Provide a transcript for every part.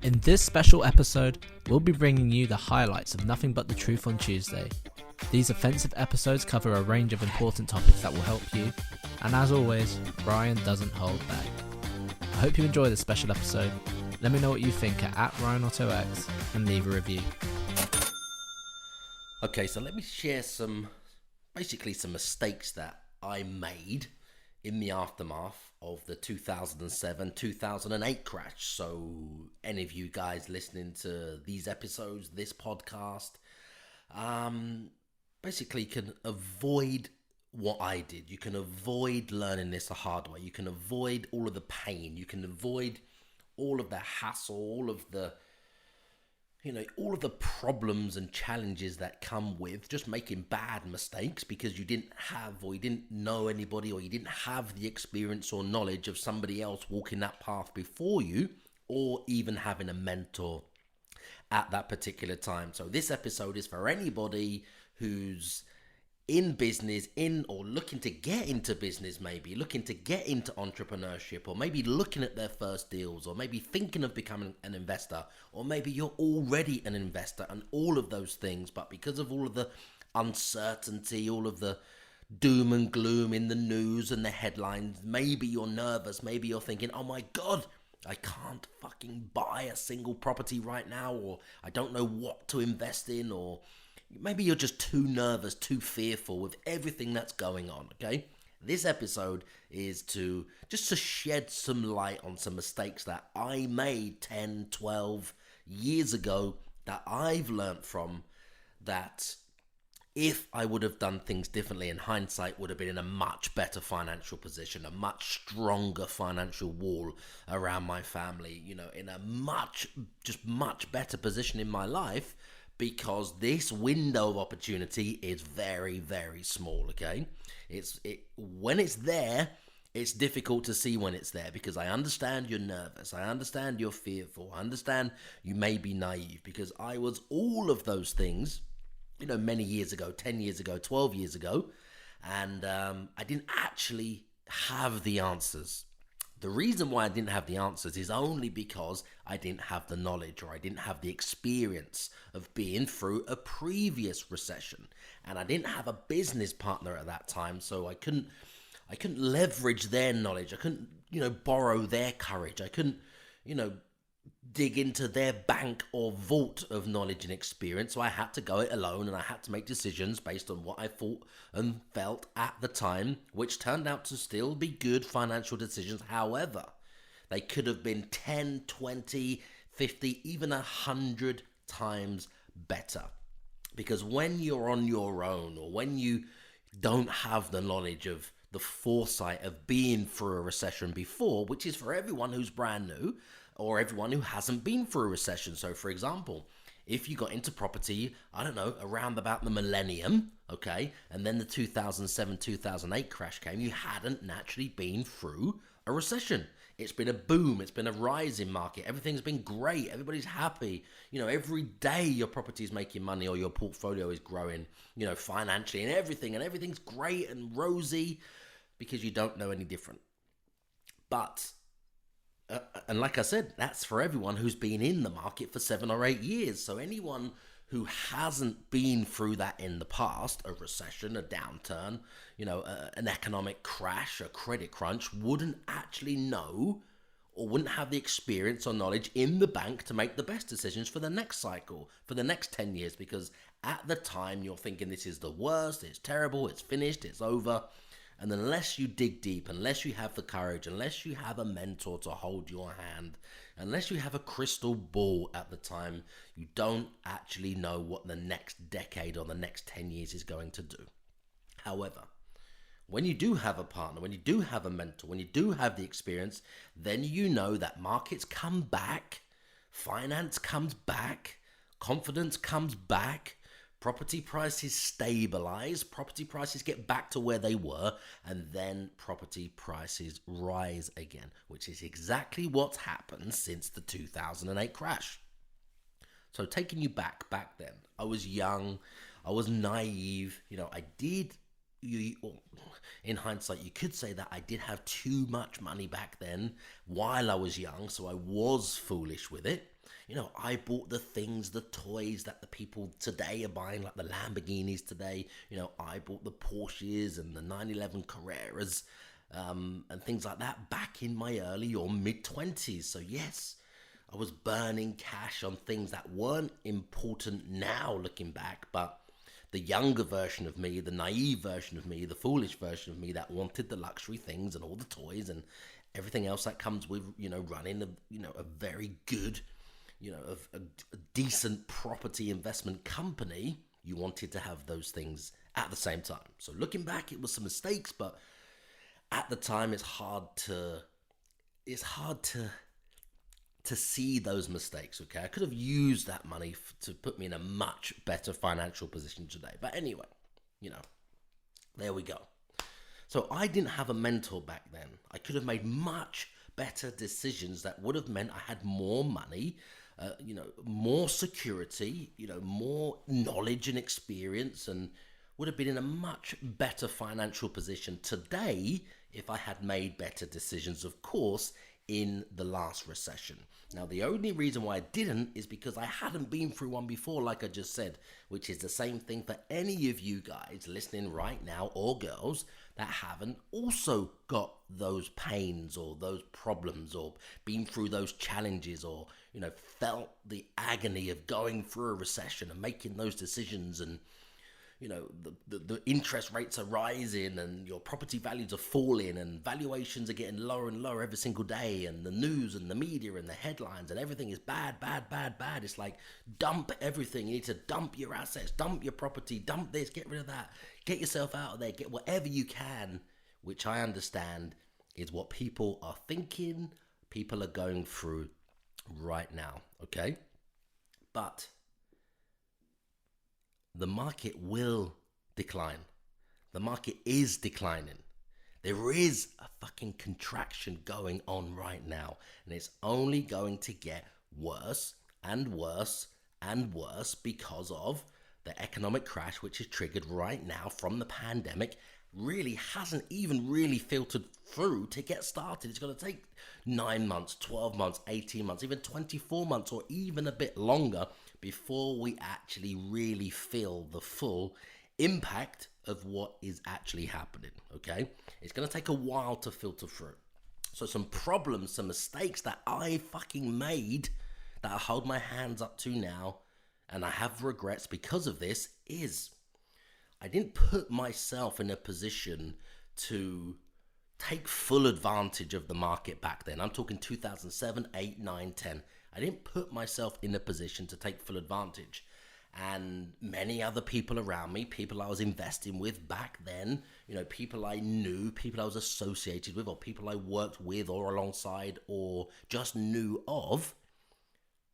In this special episode, we'll be bringing you the highlights of Nothing But the Truth on Tuesday. These offensive episodes cover a range of important topics that will help you, and as always, Brian doesn't hold back. I hope you enjoy this special episode. Let me know what you think at RyanOttoX and leave a review. Okay, so let me share some mistakes that I made in the aftermath of the 2007-2008 crash. So any of you guys listening to these episodes, this podcast, basically can avoid what I did. You can avoid learning this the hard way. You can avoid all of the pain. You can avoid all of the hassle, all of the problems and challenges that come with just making bad mistakes because you didn't have, or you didn't know anybody, or you didn't have the experience or knowledge of somebody else walking that path before you, or even having a mentor at that particular time. So this episode is for anybody who's in business, or looking to get into business, maybe looking to get into entrepreneurship, or maybe looking at their first deals, or maybe thinking of becoming an investor, or maybe you're already an investor, and all of those things, but because of all of the uncertainty, all of the doom and gloom in the news and the headlines, maybe you're nervous, maybe you're thinking, oh my God, I can't fucking buy a single property right now, or I don't know what to invest in, or maybe you're just too nervous, too fearful with everything that's going on, okay? This episode is to shed some light on some mistakes that I made 10, 12 years ago that I've learned from, that if I would have done things differently in hindsight, would have been in a much better financial position, a much stronger financial wall around my family, in a much better position in my life, because this window of opportunity is very, very small, okay? When it's there, it's difficult to see when it's there, because I understand you're nervous, I understand you're fearful, I understand you may be naive, because I was all of those things, many years ago, 10 years ago, 12 years ago, and I didn't actually have the answers. The reason why I didn't have the answers is only because I didn't have the knowledge, or I didn't have the experience of being through a previous recession. And I didn't have a business partner at that time, so I couldn't leverage their knowledge. I couldn't, borrow their courage. I couldn't, dig into their bank or vault of knowledge and experience. So I had to go it alone, and I had to make decisions based on what I thought and felt at the time, which turned out to still be good financial decisions. However, they could have been 10, 20, 50, even 100 times better. Because when you're on your own, or when you don't have the knowledge of the foresight of being through a recession before, which is for everyone who's brand new, or everyone who hasn't been through a recession. So for example, if you got into property, I don't know, around about the millennium, okay, and then the 2007-2008 crash came, you hadn't naturally been through a recession. It's been a boom, it's been a rising market, everything's been great, everybody's happy, every day your property is making money, or your portfolio is growing, financially, and everything's great and rosy, because you don't know any different. But and like I said, that's for everyone who's been in the market for 7 or 8 years. So anyone who hasn't been through that in the past, a recession, a downturn, an economic crash, a credit crunch, wouldn't actually know, or wouldn't have the experience or knowledge in the bank to make the best decisions for the next cycle, for the next 10 years. Because at the time you're thinking this is the worst, it's terrible, it's finished, it's over. And unless you dig deep, unless you have the courage, unless you have a mentor to hold your hand, unless you have a crystal ball at the time, you don't actually know what the next decade or the next 10 years is going to do. However, when you do have a partner, when you do have a mentor, when you do have the experience, then you know that markets come back, finance comes back, confidence comes back, property prices stabilize, property prices get back to where they were, and then property prices rise again, which is exactly what's happened since the 2008 crash. So taking you back then, I was young, I was naive, in hindsight, you could say that I did have too much money back then while I was young, so I was foolish with it. I bought the things, the toys that the people today are buying, like the Lamborghinis today. I bought the Porsches and the 911 Carreras, and things like that back in my early or mid 20s. So, yes, I was burning cash on things that weren't important now looking back, but the younger version of me, the naive version of me, the foolish version of me that wanted the luxury things and all the toys and everything else that comes with, running a very good, a decent property investment company, you wanted to have those things at the same time. So looking back, it was some mistakes, but at the time, it's hard to see those mistakes. Okay, I could have used that money to put me in a much better financial position today. But anyway, there we go. So I didn't have a mentor back then. I could have made much better decisions that would have meant I had more money, more security, more knowledge and experience, and would have been in a much better financial position today if I had made better decisions, of course, in the last recession. Now, the only reason why I didn't is because I hadn't been through one before, like I just said, which is the same thing for any of you guys listening right now, or girls that haven't also got those pains or those problems or been through those challenges or, felt the agony of going through a recession and making those decisions, and the interest rates are rising and your property values are falling and valuations are getting lower and lower every single day, and the news and the media and the headlines and everything is bad, bad, bad, bad. It's like, dump everything. You need to dump your assets, dump your property, dump this, get rid of that, get yourself out of there, get whatever you can, which I understand is what people are thinking, people are going through right now, okay? But the market will decline. The market is declining. There is a fucking contraction going on right now, and it's only going to get worse and worse and worse because of the economic crash, which is triggered right now from the pandemic. Really hasn't even really filtered through to get started. It's going to take 9 months, 12 months, 18 months, even 24 months, or even a bit longer before we actually really feel the full impact of what is actually happening, okay? It's going to take a while to filter through. So some problems, some mistakes that I fucking made that I hold my hands up to now, and I have regrets because of this, is I didn't put myself in a position to take full advantage of the market back then. I'm talking 2007, 8, 9, 10. I didn't put myself in a position to take full advantage. And many other people around me, people I was investing with back then, people I knew, people I was associated with, or people I worked with or alongside or just knew of,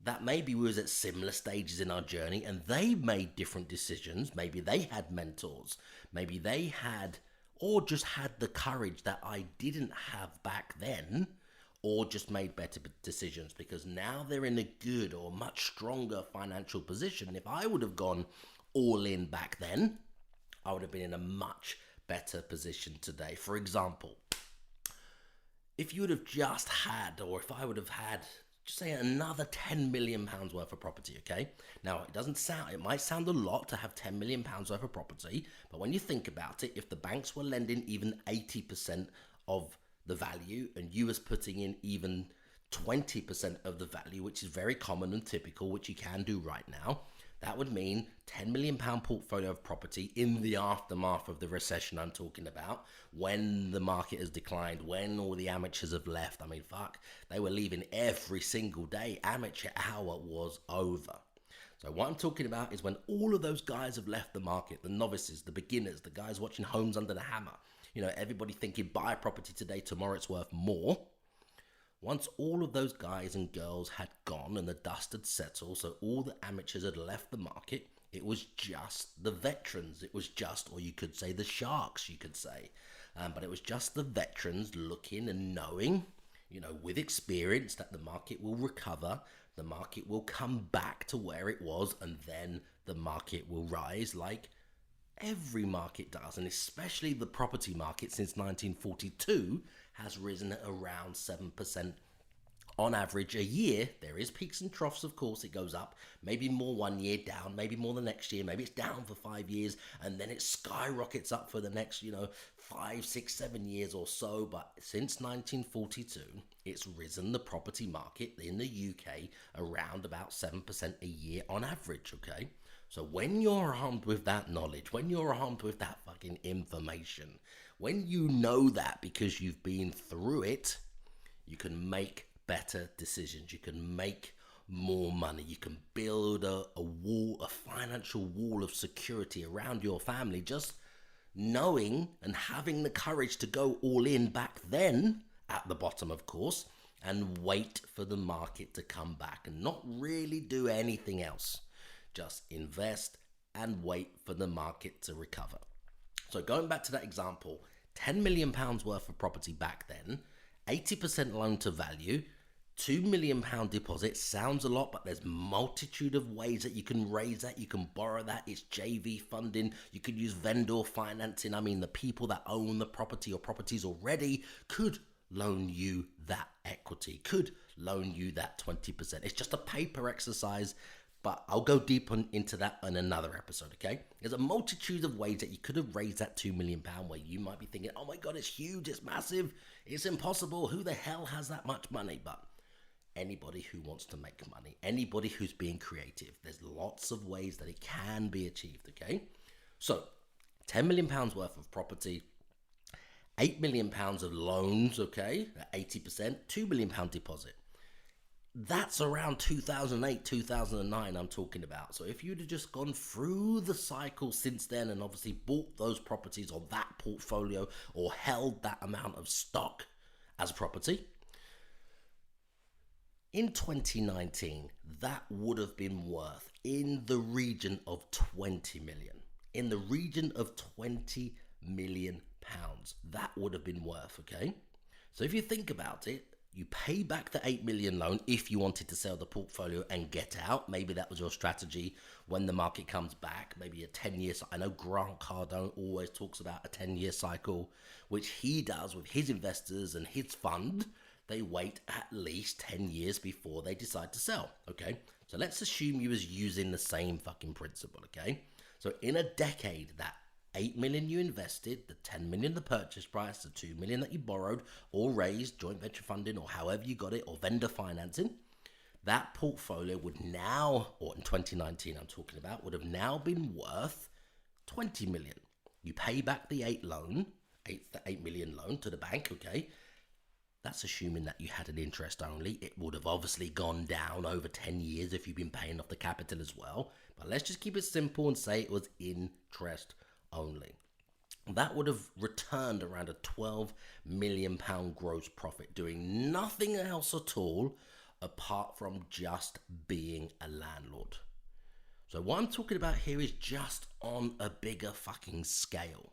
that maybe we was at similar stages in our journey and they made different decisions. Maybe they had mentors. Maybe they had, or just had the courage that I didn't have back then, or just made better decisions because now they're in a good or much stronger financial position. If I would have gone all in back then, I would have been in a much better position today. For example, if you would have just had, or if I would have had, just say another £10 million worth of property, okay? Now, it might sound a lot to have £10 million worth of property, but when you think about it, if the banks were lending even 80% of the value and you was putting in even 20% of the value, which is very common and typical, which you can do right now, that would mean £10 million portfolio of property in the aftermath of the recession I'm talking about, when the market has declined, when all the amateurs have left. I mean, fuck, they were leaving every single day. Amateur hour was over. So what I'm talking about is when all of those guys have left the market, the novices, the beginners, the guys watching Homes Under the Hammer, everybody thinking buy a property today, tomorrow it's worth more. Once all of those guys and girls had gone and the dust had settled, so all the amateurs had left the market, it was just the veterans. It was just, or you could say the sharks, you could say. But it was just the veterans looking and knowing, with experience, that the market will recover, the market will come back to where it was, and then the market will rise like every market does, and especially the property market since 1942 has risen at around 7% on average a year, there is peaks and troughs, of course, it goes up, maybe more one year, down, maybe more the next year, maybe it's down for 5 years, and then it skyrockets up for the next 5, 6, 7 years or so. But since 1942, it's risen, the property market in the UK, around about 7% a year on average. Okay, so when you're armed with that knowledge, when you're armed with that fucking information, when you know that because you've been through it, you can make better decisions. You can make more money. You can build a wall, a financial wall of security around your family, just knowing and having the courage to go all in back then, at the bottom, of course, and wait for the market to come back and not really do anything else. Just invest and wait for the market to recover. So going back to that example, £10 million worth of property back then, 80% loan to value, £2 million deposit. Sounds a lot, but there's multitude of ways that you can raise that. You can borrow that. It's JV funding. You could use vendor financing. I mean, the people that own the property or properties already could loan you that equity, could loan you that 20%. It's just a paper exercise, but I'll go deep into that in another episode, okay? There's a multitude of ways that you could have raised that £2 million where you might be thinking, oh my God, it's huge, it's massive, it's impossible. Who the hell has that much money? But anybody who wants to make money, anybody who's being creative, there's lots of ways that it can be achieved, okay? So, £10 million worth of property, £8 million of loans, okay, at 80%, £2 million deposit. That's around 2008, 2009 I'm talking about. So if you'd have just gone through the cycle since then and obviously bought those properties or that portfolio or held that amount of stock as property, in 2019, that would have been worth in the region of 20 million. In the region of 20 million pounds, that would have been worth, okay? So if you think about it, you pay back the 8 million loan if you wanted to sell the portfolio and get out. Maybe that was your strategy when the market comes back. Maybe a 10-year. I know Grant Cardone always talks about a 10-year cycle, which he does with his investors and his fund. They wait at least 10 years before they decide to sell. Okay, so let's assume you was using the same fucking principle. Okay, so in a decade, that 8 million you invested, the 10 million the purchase price, the 2 million that you borrowed or raised, joint venture funding or however you got it, or vendor financing, that portfolio would now, or in 2019 I'm talking about, would have now been worth 20 million. You pay back the 8 million loan to the bank, okay? That's assuming that you had an interest only. It would have obviously gone down over 10 years if you've been paying off the capital as well. But let's just keep it simple and say it was interest only. That would have returned around a £12 million gross profit, doing nothing else at all apart from just being a landlord. So what I'm talking about here is just on a bigger fucking scale.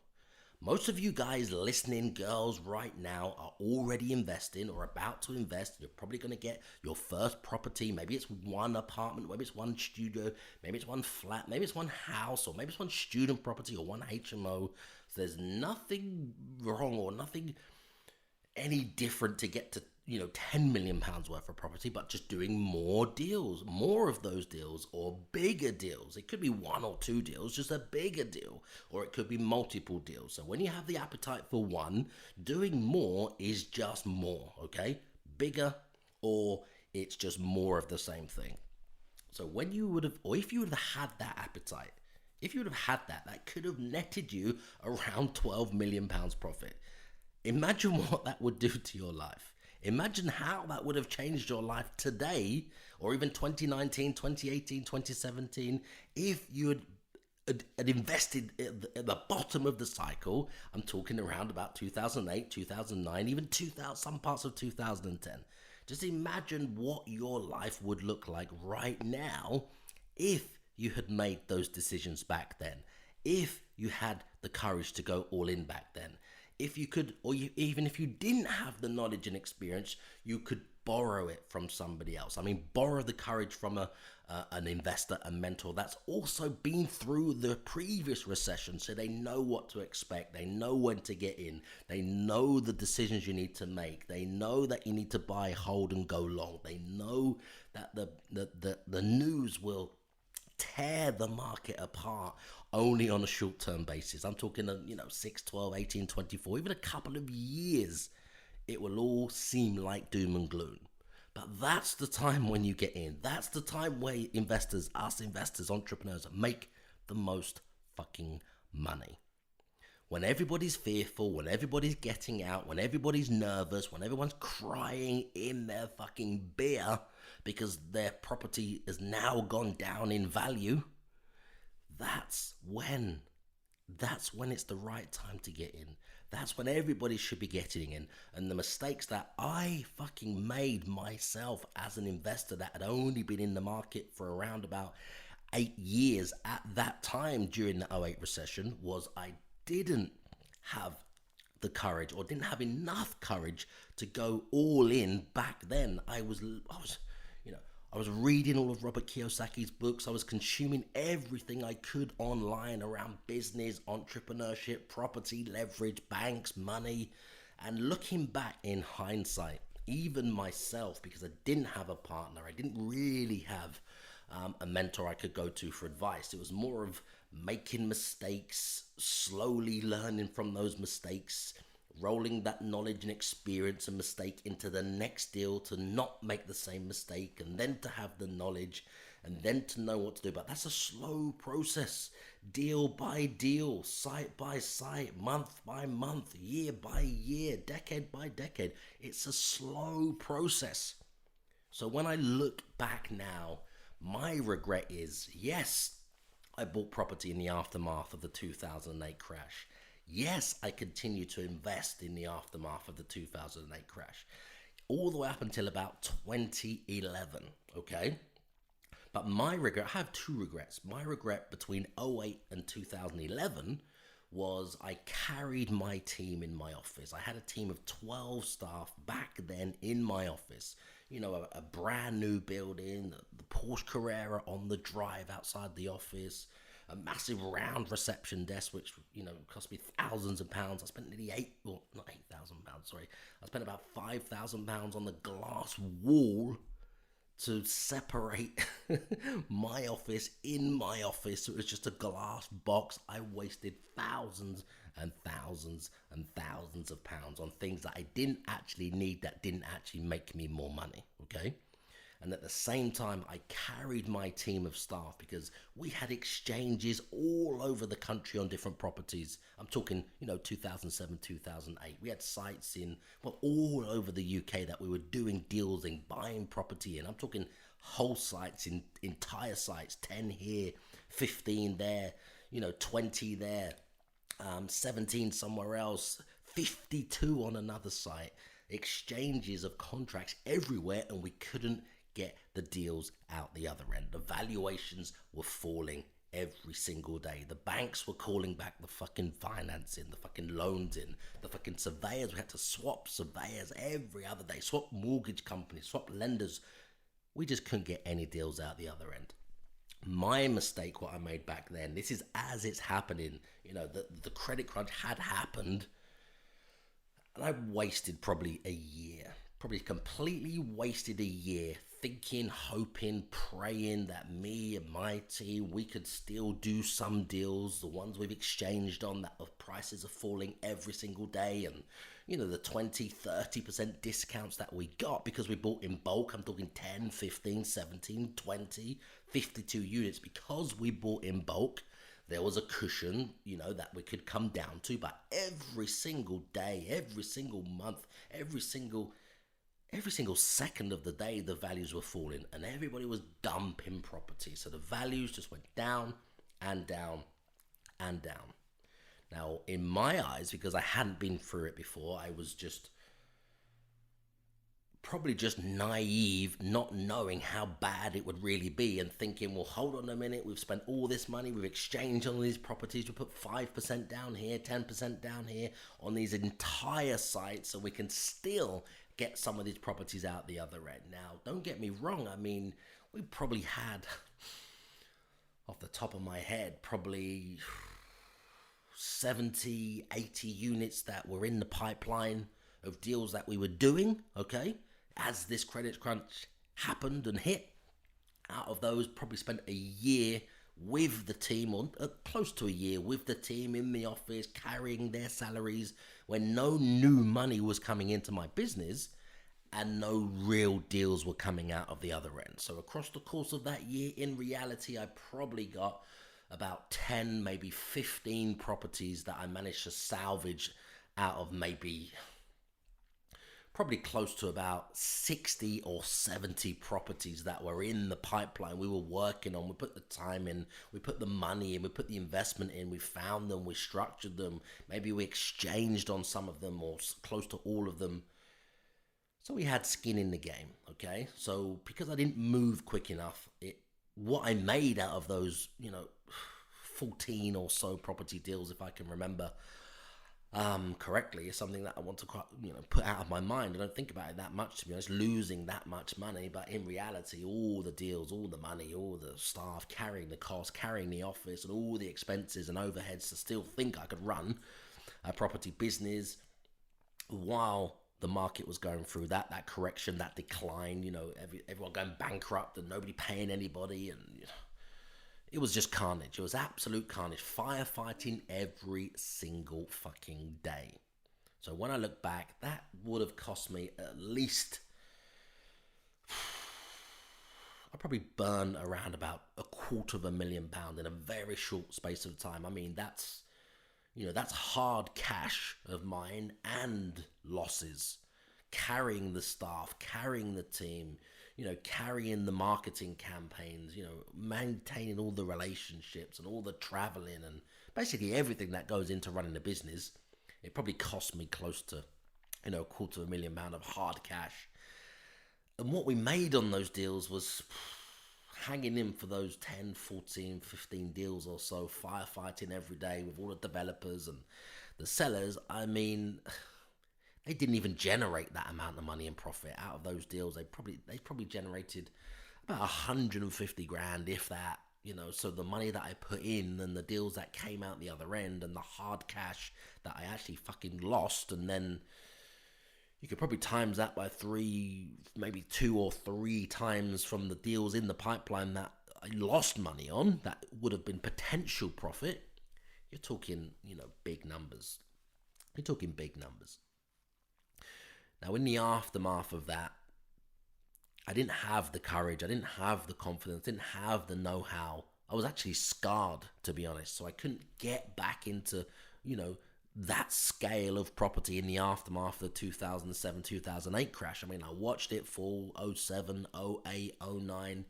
Most of you guys listening, girls, right now are already investing or about to invest. You're probably going to get your first property. Maybe it's one apartment, maybe it's one studio, maybe it's one flat, maybe it's one house, or maybe it's one student property or one HMO. So there's nothing wrong or nothing any different to get to, £10 million worth of property, but just doing more deals, more of those deals or bigger deals. It could be 1 or 2 deals, just a bigger deal, or it could be multiple deals. So when you have the appetite for one, doing more is just more, okay? Bigger, or it's just more of the same thing. So when you would have, or if you would have had that appetite, if you would have had that, that could have netted you around £12 million profit. Imagine what that would do to your life. Imagine how that would have changed your life today, or even 2019, 2018, 2017, if you had invested at the bottom of the cycle. I'm talking around about 2008, 2009, even 2000, some parts of 2010. Just imagine what your life would look like right now if you had made those decisions back then, if you had the courage to go all in back then. If you could, or even if you didn't have the knowledge and experience, you could borrow it from somebody else. I mean, borrow the courage from an investor, a mentor that's also been through the previous recession, so they know what to expect. They know when to get in. They know the decisions you need to make. They know that you need to buy, hold, and go long. They know that the news will tear the market apart only on a short-term basis. I'm talking, 6, 12, 18, 24, even a couple of years. It will all seem like doom and gloom. But that's the time when you get in. That's the time where us investors, entrepreneurs, make the most fucking money. When everybody's fearful, when everybody's getting out, when everybody's nervous, when everyone's crying in their fucking beer because their property has now gone down in value, that's when it's the right time to get in. That's when everybody should be getting in. And the mistakes that I fucking made myself as an investor that had only been in the market for around about 8 years at that time during the '08 recession was I didn't have the courage, or didn't have enough courage, to go all in back then. I was reading all of Robert Kiyosaki's books. I was consuming everything I could online around business, entrepreneurship, property, leverage, banks, money. And looking back in hindsight, even myself, because I didn't have a partner, I didn't really have a mentor I could go to for advice. It was more of making mistakes, slowly learning from those mistakes, rolling that knowledge and experience and mistake into the next deal to not make the same mistake, and then to have the knowledge, and then to know what to do. But that's a slow process, deal by deal, site by site, month by month, year by year, decade by decade. It's a slow process. So when I look back now, my regret is, yes, I bought property in the aftermath of the 2008 crash. Yes, I continue to invest in the aftermath of the 2008 crash, all the way up until about 2011, okay? But my regret, I have two regrets. My regret between '08 and 2011 was I carried my team in my office. I had a team of 12 staff back then in my office. A brand new building, the Porsche Carrera on the drive outside the office, a massive round reception desk, which, cost me thousands of pounds. I spent nearly not £8,000, sorry. I spent about £5,000 on the glass wall to separate my office in my office. So it was just a glass box. I wasted thousands and thousands and thousands of pounds on things that I didn't actually need, that didn't actually make me more money, okay? And at the same time, I carried my team of staff because we had exchanges all over the country on different properties. I'm talking, 2007, 2008. We had sites all over the UK that we were doing deals in, buying property in. I'm talking whole sites, entire sites, 10 here, 15 there, 20 there, 17 somewhere else, 52 on another site. Exchanges of contracts everywhere, and we couldn't get the deals out the other end. The valuations were falling every single day. The banks were calling back the fucking financing, the fucking loans in, the fucking surveyors. We had to swap surveyors every other day, swap mortgage companies, swap lenders. We just couldn't get any deals out the other end. My mistake, what I made back then, this is as it's happening, the credit crunch had happened, and I wasted probably a year, probably completely wasted a year thinking, hoping, praying that me and my team, we could still do some deals, the ones we've exchanged on, that the prices are falling every single day, and the 20-30% discounts that we got because we bought in bulk. I'm talking 10, 15, 17, 20, 52 units. Because we bought in bulk, there was a cushion, that we could come down to. But every single day, every single month, every single second of the day, the values were falling, and everybody was dumping property. So the values just went down and down and down. Now, in my eyes, because I hadn't been through it before, I was probably just naive, not knowing how bad it would really be, and thinking, well, hold on a minute, we've spent all this money, we've exchanged on these properties, we put 5% down here, 10% down here on these entire sites, so we can still get some of these properties out the other end. Now, don't get me wrong. I mean, we probably had, off the top of my head, probably 70, 80 units that were in the pipeline of deals that we were doing, okay? As this credit crunch happened and hit, out of those, probably spent a year with the team, or close to a year with the team in the office, carrying their salaries when no new money was coming into my business and no real deals were coming out of the other end. So across the course of that year, in reality, I probably got about 10, maybe 15 properties that I managed to salvage out of maybe probably close to about 60 or 70 properties that were in the pipeline we were working on. We put the time in, we put the money in, we put the investment in, we found them, we structured them, maybe we exchanged on some of them or close to all of them. So we had skin in the game, okay? So because I didn't move quick enough, what I made out of those, 14 or so property deals, if I can remember correctly, is something that I want to put out of my mind. I don't think about it that much, to be honest, losing that much money. But in reality, all the deals, all the money, all the staff, carrying the cost, carrying the office, and all the expenses and overheads to still think I could run a property business while the market was going through that correction, that decline, everyone going bankrupt and nobody paying anybody, and it was just carnage. It was absolute carnage. Firefighting every single fucking day. So when I look back, that would have cost me at least, I probably burned around about £250,000 in a very short space of time. I mean, that's hard cash of mine and losses. Carrying the staff, carrying the team, carrying the marketing campaigns, maintaining all the relationships and all the traveling and basically everything that goes into running a business. It probably cost me close to, £250,000 of hard cash. And what we made on those deals was hanging in for those 10, 14, 15 deals or so, firefighting every day with all the developers and the sellers. I mean, they didn't even generate that amount of money and profit out of those deals. They probably generated about 150 grand, if that. So the money that I put in and the deals that came out the other end and the hard cash that I actually fucking lost, and then you could probably times that by 3, maybe 2 or 3 times from the deals in the pipeline that I lost money on, that would have been potential profit. You're talking, big numbers. You're talking big numbers. Now, in the aftermath of that, I didn't have the courage, I didn't have the confidence, didn't have the know-how. I was actually scarred, to be honest, so I couldn't get back into, that scale of property in the aftermath of the 2007-2008 crash. I mean, I watched it fall 07, 08, 09,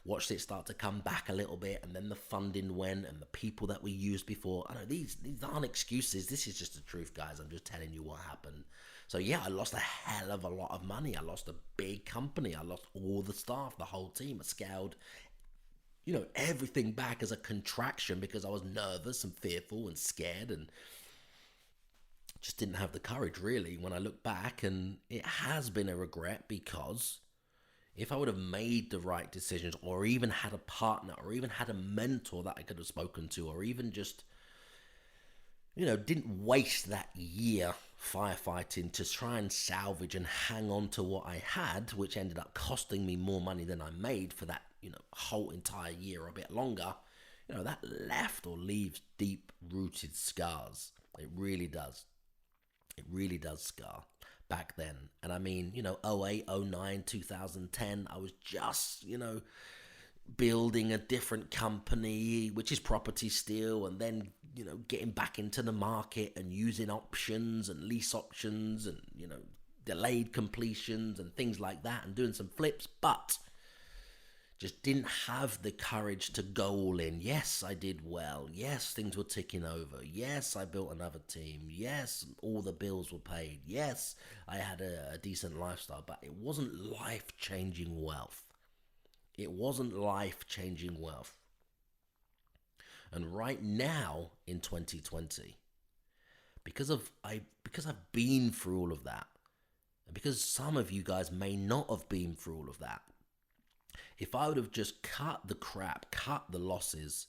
watched it start to come back a little bit, and then the funding went, and the people that we used before. I know these aren't excuses. This is just the truth, guys. I'm just telling you what happened. So yeah, I lost a hell of a lot of money. I lost a big company. I lost all the staff, the whole team. I scaled, everything back as a contraction because I was nervous and fearful and scared and just didn't have the courage, really, when I look back. And it has been a regret, because if I would have made the right decisions, or even had a partner, or even had a mentor that I could have spoken to, or even just, didn't waste that year firefighting to try and salvage and hang on to what I had, which ended up costing me more money than I made for that, whole entire year or a bit longer, that left or leaves deep-rooted scars. It really does. It really does scar back then. And I mean, 08, 09, 2010, I was just, building a different company, which is property still, and then, getting back into the market and using options and lease options and, delayed completions and things like that, and doing some flips, but just didn't have the courage to go all in. Yes, I did well. Yes, things were ticking over. Yes, I built another team. Yes, all the bills were paid. Yes, I had a decent lifestyle, but it wasn't life-changing wealth. It wasn't life-changing wealth. And right now in 2020, because I've been through all of that, Because some of you guys may not have been through all of that. If I would have just cut the crap, cut the losses,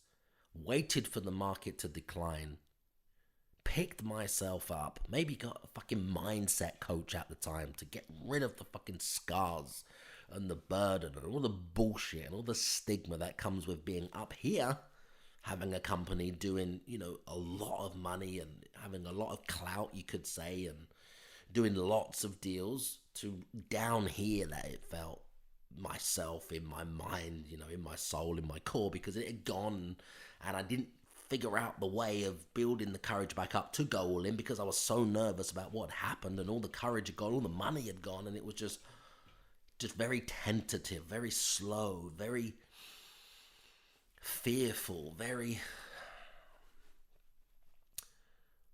waited for the market to decline, picked myself up, maybe got a fucking mindset coach at the time to get rid of the fucking scars and the burden and all the bullshit and all the stigma that comes with being up here, having a company doing, a lot of money and having a lot of clout, you could say, and doing lots of deals, to down here that it felt myself, in my mind, in my soul, in my core, because it had gone and I didn't figure out the way of building the courage back up to go all in, because I was so nervous about what happened and all the courage had gone, all the money had gone, and it was just very tentative, very slow, very fearful, very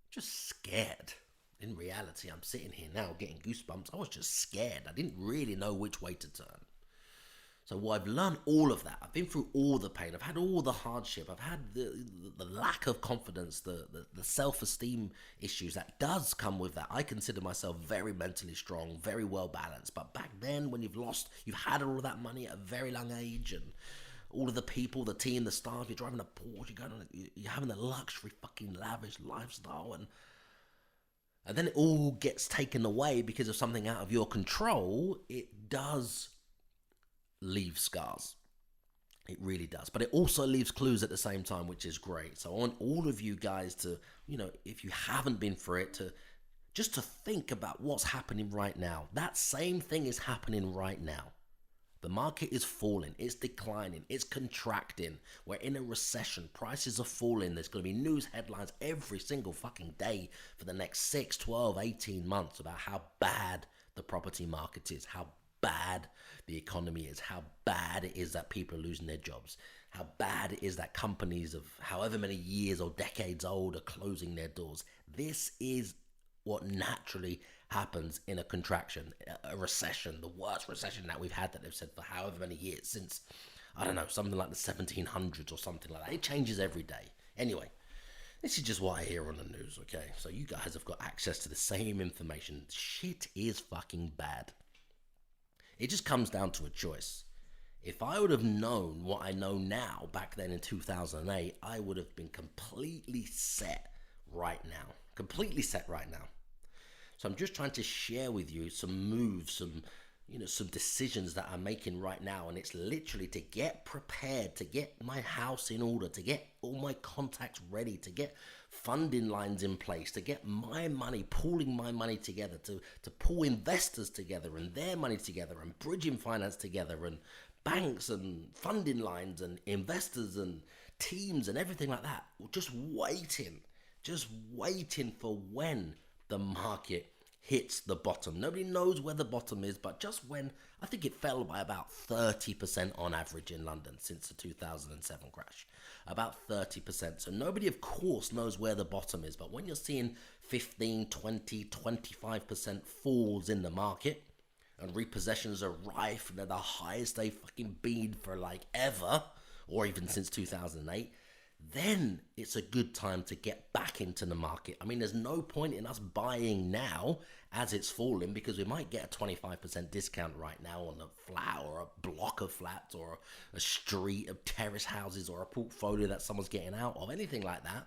just scared. In reality, I'm sitting here now getting goosebumps. I was just scared. I didn't really know which way to turn. So I've learned all of that. I've been through all the pain. I've had all the hardship. I've had the lack of confidence, the self-esteem issues that does come with that. I consider myself very mentally strong, very well balanced. But back then, when you've had all of that money at a very young age, and all of the people, the team, the staff, you're driving a Porsche, you're having a luxury fucking lavish lifestyle, and then it all gets taken away because of something out of your control. It does leave scars. It really does. But it also leaves clues at the same time, which is great. So I want all of you guys to, if you haven't been through it, to just to think about what's happening right now. That same thing is happening right now. The market is falling, it's declining, it's contracting. We're in a recession, prices are falling. There's going to be news headlines every single fucking day for the next 6, 12, 18 months about how bad the property market is, how bad the economy is, how bad it is that people are losing their jobs, how bad it is that companies of however many years or decades old are closing their doors. This is what naturally happens in a contraction, a recession, the worst recession that we've had, that they've said for however many years, since, I don't know, something like the 1700s or something like that. It changes every day. Anyway, this is just what I hear on the news, okay? So you guys have got access to the same information. Shit is fucking bad. It just comes down to a choice. If I would have known what I know now back then in 2008, I would have been completely set right now. Completely set right now. So I'm just trying to share with you some moves, some decisions that I'm making right now. And it's literally to get prepared, to get my house in order, to get all my contacts ready, to get funding lines in place, to get my money, pooling my money together, to pull investors together and their money together, and bridging finance together, and banks and funding lines and investors and teams and everything like that. Just waiting for when the market hits the bottom. Nobody knows where the bottom is, but just when, I think it fell by about 30% on average in London since the 2007 crash. About 30%. So nobody, of course, knows where the bottom is, but when you're seeing 15, 20, 25% falls in the market, and repossessions are rife, and they're the highest they've fucking been for like ever, or even since 2008, then it's a good time to get back into the market. I mean, there's no point in us buying now as it's falling, because we might get a 25% discount right now on a flat or a block of flats or a street of terrace houses or a portfolio that someone's getting out of, anything like that.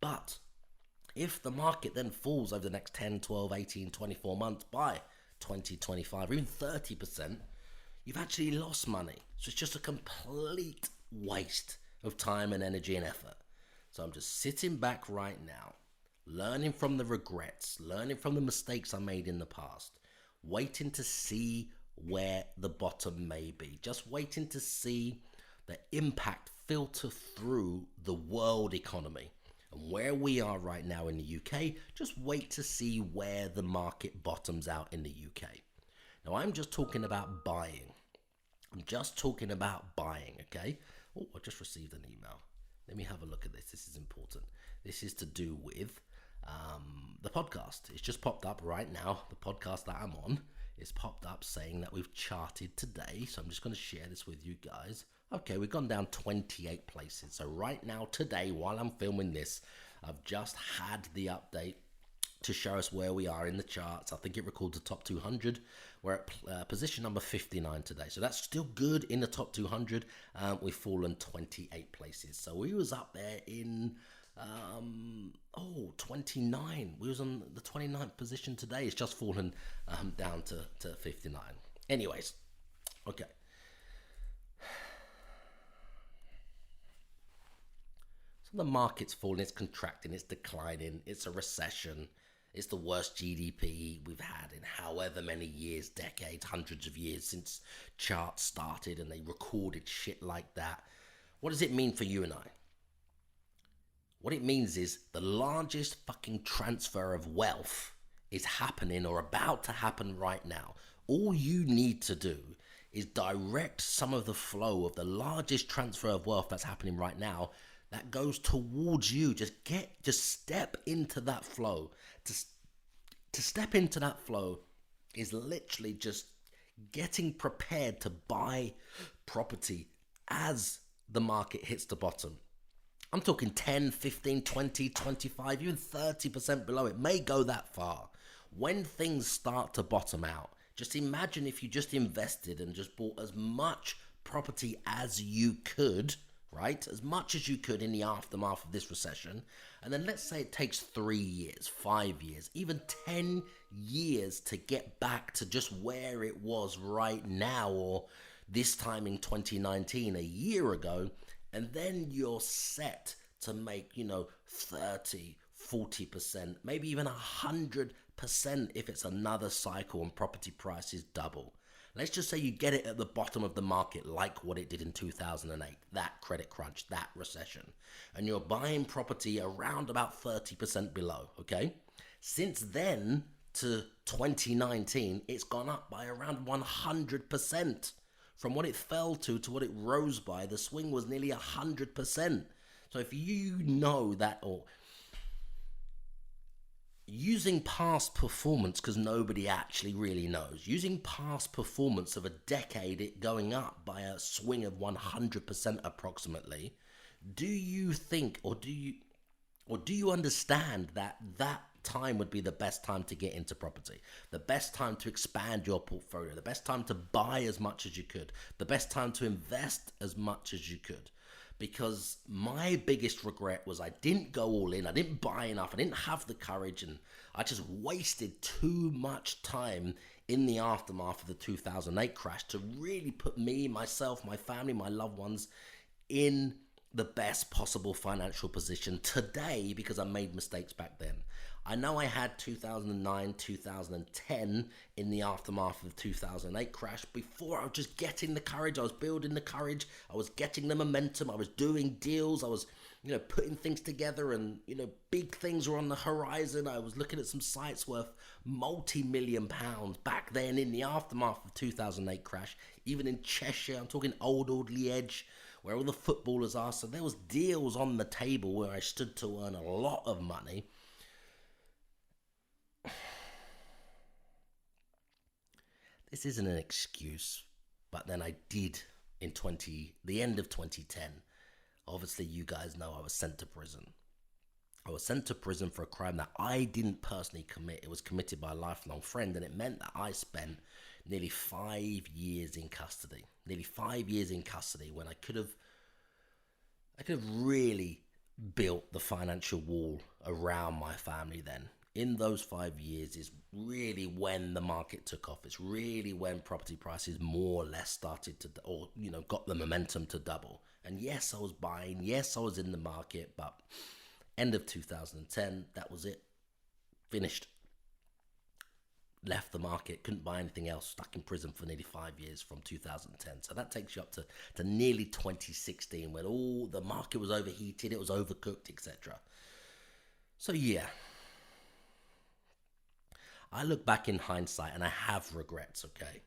But if the market then falls over the next 10, 12, 18, 24 months by 20, 25, or even 30%, you've actually lost money. So it's just a complete waste of time and energy and effort. So I'm just sitting back right now, learning from the regrets, learning from the mistakes I made in the past, waiting to see where the bottom may be, just waiting to see the impact filter through the world economy. And where we are right now in the UK, just wait to see where the market bottoms out in the UK. Now, I'm just talking about buying. I'm just talking about buying, okay? Oh, I just received an email. Let me have a look at this. This is important. This is to do with the podcast. It's just popped up right now. The podcast that I'm on is popped up saying that we've charted today. So I'm just going to share this with you guys. Okay, we've gone down 28 places. So right now, today, while I'm filming this, I've just had the update to show us where we are in the charts. I think it records the top 200. We're at position number 59 today. So that's still good in the top 200. We've fallen 28 places. So we was up there in 29. We was on the 29th position today. It's just fallen down to 59. Anyways, okay. So the market's falling, it's contracting, it's declining, it's a recession, it's the worst GDP we've had in however many years, decades, hundreds of years since charts started and they recorded shit like that. What does it mean for you and I? What it means is the largest fucking transfer of wealth is happening or about to happen right now. All you need to do is direct some of the flow of the largest transfer of wealth that's happening right now that goes towards you. Just step into that flow. To step into that flow is literally just getting prepared to buy property as the market hits the bottom. I'm talking 10, 15, 20, 25, even 30% below. It may go that far. When things start to bottom out, just imagine if you just invested and just bought as much property as you could, right? As much as you could in the aftermath of this recession. And then let's say it takes 3 years, 5 years, even 10 years to get back to just where it was right now or this time in 2019, a year ago. And then you're set to make, 30, 40%, maybe even 100% if it's another cycle and property prices double. Let's just say you get it at the bottom of the market like what it did in 2008, that credit crunch, that recession. And you're buying property around about 30% below, okay? Since then to 2019, it's gone up by around 100%. From what it fell to what it rose by, the swing was nearly 100%. So if you know that, or using past performance, because nobody actually really knows, using past performance of a decade, it going up by a swing of 100% approximately, do you think, or do you understand that time would be the best time to get into property, the best time to expand your portfolio, the best time to buy as much as you could, the best time to invest as much as you could? Because my biggest regret was I didn't go all in, I didn't buy enough, I didn't have the courage, and I just wasted too much time in the aftermath of the 2008 crash to really put me, myself, my family, my loved ones in the best possible financial position today because I made mistakes back then. I know I had 2009, 2010 in the aftermath of the 2008 crash. Before, I was just getting the courage, I was building the courage, I was getting the momentum, I was doing deals, I was putting things together, and big things were on the horizon. I was looking at some sites worth multi-million pounds back then in the aftermath of the 2008 crash, even in Cheshire. I'm talking Old Audley Edge, where all the footballers are. So there was deals on the table where I stood to earn a lot of money. This isn't an excuse, but then I did in the end of 2010. Obviously, you guys know I was sent to prison. I was sent to prison for a crime that I didn't personally commit. It was committed by a lifelong friend, and it meant that I spent nearly 5 years in custody. Nearly 5 years in custody when I could have really built the financial wall around my family then. In those 5 years is really when the market took off. It's really when property prices more or less started to, or got the momentum to double. And yes, I was buying. Yes, I was in the market. But end of 2010, that was it. Finished. Left the market. Couldn't buy anything else. Stuck in prison for nearly 5 years from 2010. So that takes you up to nearly 2016, when all the market was overheated. It was overcooked, etc. So yeah. I look back in hindsight and I have regrets, okay?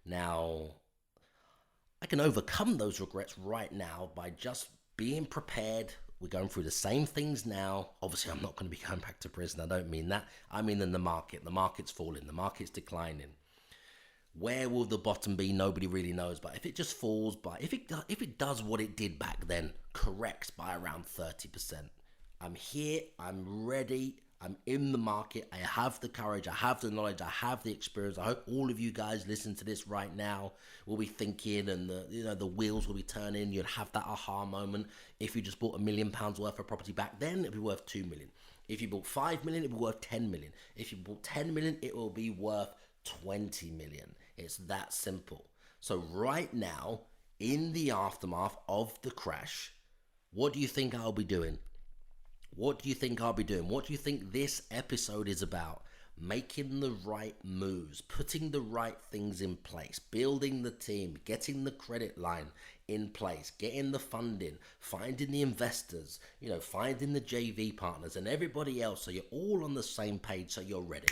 Now, I can overcome those regrets right now by just being prepared. We're going through the same things now. Obviously, I'm not going to be going back to prison. I don't mean that. I mean in the market. The market's falling. The market's declining. Where will the bottom be? Nobody really knows. But if it just falls by, if it does what it did back then, corrects by around 30%, I'm here, I'm ready, I'm in the market. I have the courage. I have the knowledge. I have the experience. I hope all of you guys listen to this right now will be thinking, and the wheels will be turning. You'll have that aha moment. If you just bought £1 million worth of property back then, it'd be worth 2 million. If you bought 5 million, it'd be worth 10 million. If you bought 10 million, it will be worth 20 million. It's that simple. So right now, in the aftermath of the crash, what do you think I'll be doing? What do you think I'll be doing? What do you think this episode is about? Making the right moves, putting the right things in place, building the team, getting the credit line in place, getting the funding, finding the investors, finding the JV partners and everybody else, so you're all on the same page, so you're ready.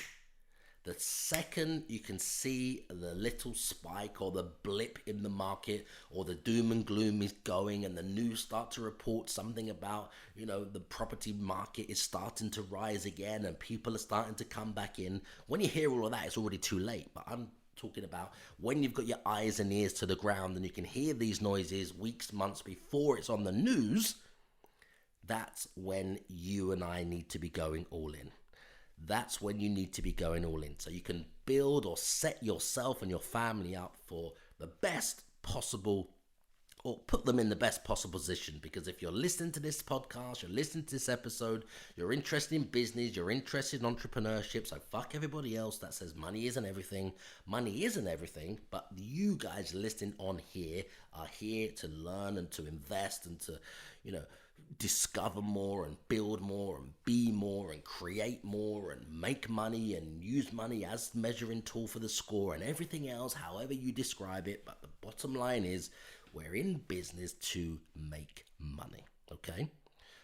The second you can see the little spike or the blip in the market, or the doom and gloom is going and the news start to report something about, the property market is starting to rise again and people are starting to come back in. When you hear all of that, it's already too late. But I'm talking about when you've got your eyes and ears to the ground and you can hear these noises weeks, months before it's on the news. That's when you and I need to be going all in. That's when you need to be going all in, so you can build or set yourself and your family up for the best possible, or put them in the best possible position. Because if you're listening to this podcast, you're listening to this episode, you're interested in business, you're interested in entrepreneurship, so fuck everybody else that says money isn't everything. Money isn't everything, but you guys listening on here are here to learn and to invest and to, discover more and build more and be more and create more and make money and use money as measuring tool for the score and everything else, however you describe it. But the bottom line is, we're in business to make money, okay?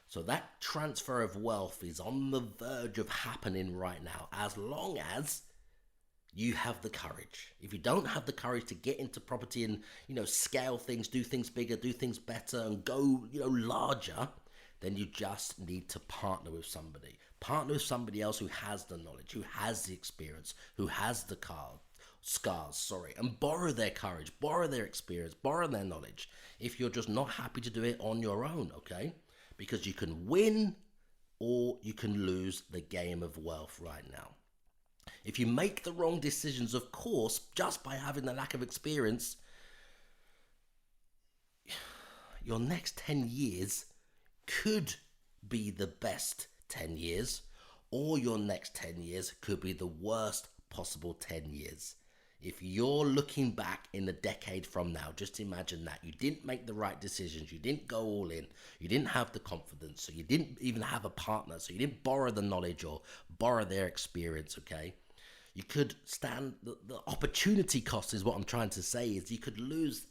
So that transfer of wealth is on the verge of happening right now, as long as you have the courage. If you don't have the courage to get into property and, scale things, do things bigger, do things better and go, larger, then you just need to partner with somebody. Partner with somebody else who has the knowledge, who has the experience, who has the scars, and borrow their courage, borrow their experience, borrow their knowledge. If you're just not happy to do it on your own, okay? Because you can win or you can lose the game of wealth right now. If you make the wrong decisions, of course, just by having the lack of experience, your next 10 years could be the best 10 years, or your next 10 years could be the worst possible 10 years. If you're looking back in a decade from now, just imagine that you didn't make the right decisions, you didn't go all in, you didn't have the confidence, so you didn't even have a partner, so you didn't borrow the knowledge or borrow their experience, okay? You could stand the opportunity cost is what I'm trying to say, is you could lose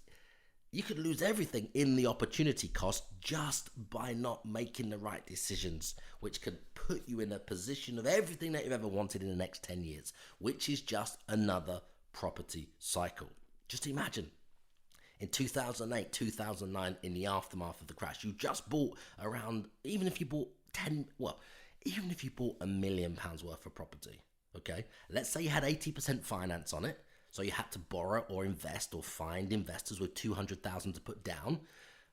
everything in the opportunity cost just by not making the right decisions, which could put you in a position of everything that you've ever wanted in the next 10 years, which is just another property cycle. Just imagine in 2008, 2009, in the aftermath of the crash, you just bought around, even if you bought £1 million worth of property, okay? Let's say you had 80% finance on it. So you had to borrow or invest or find investors with 200,000 to put down.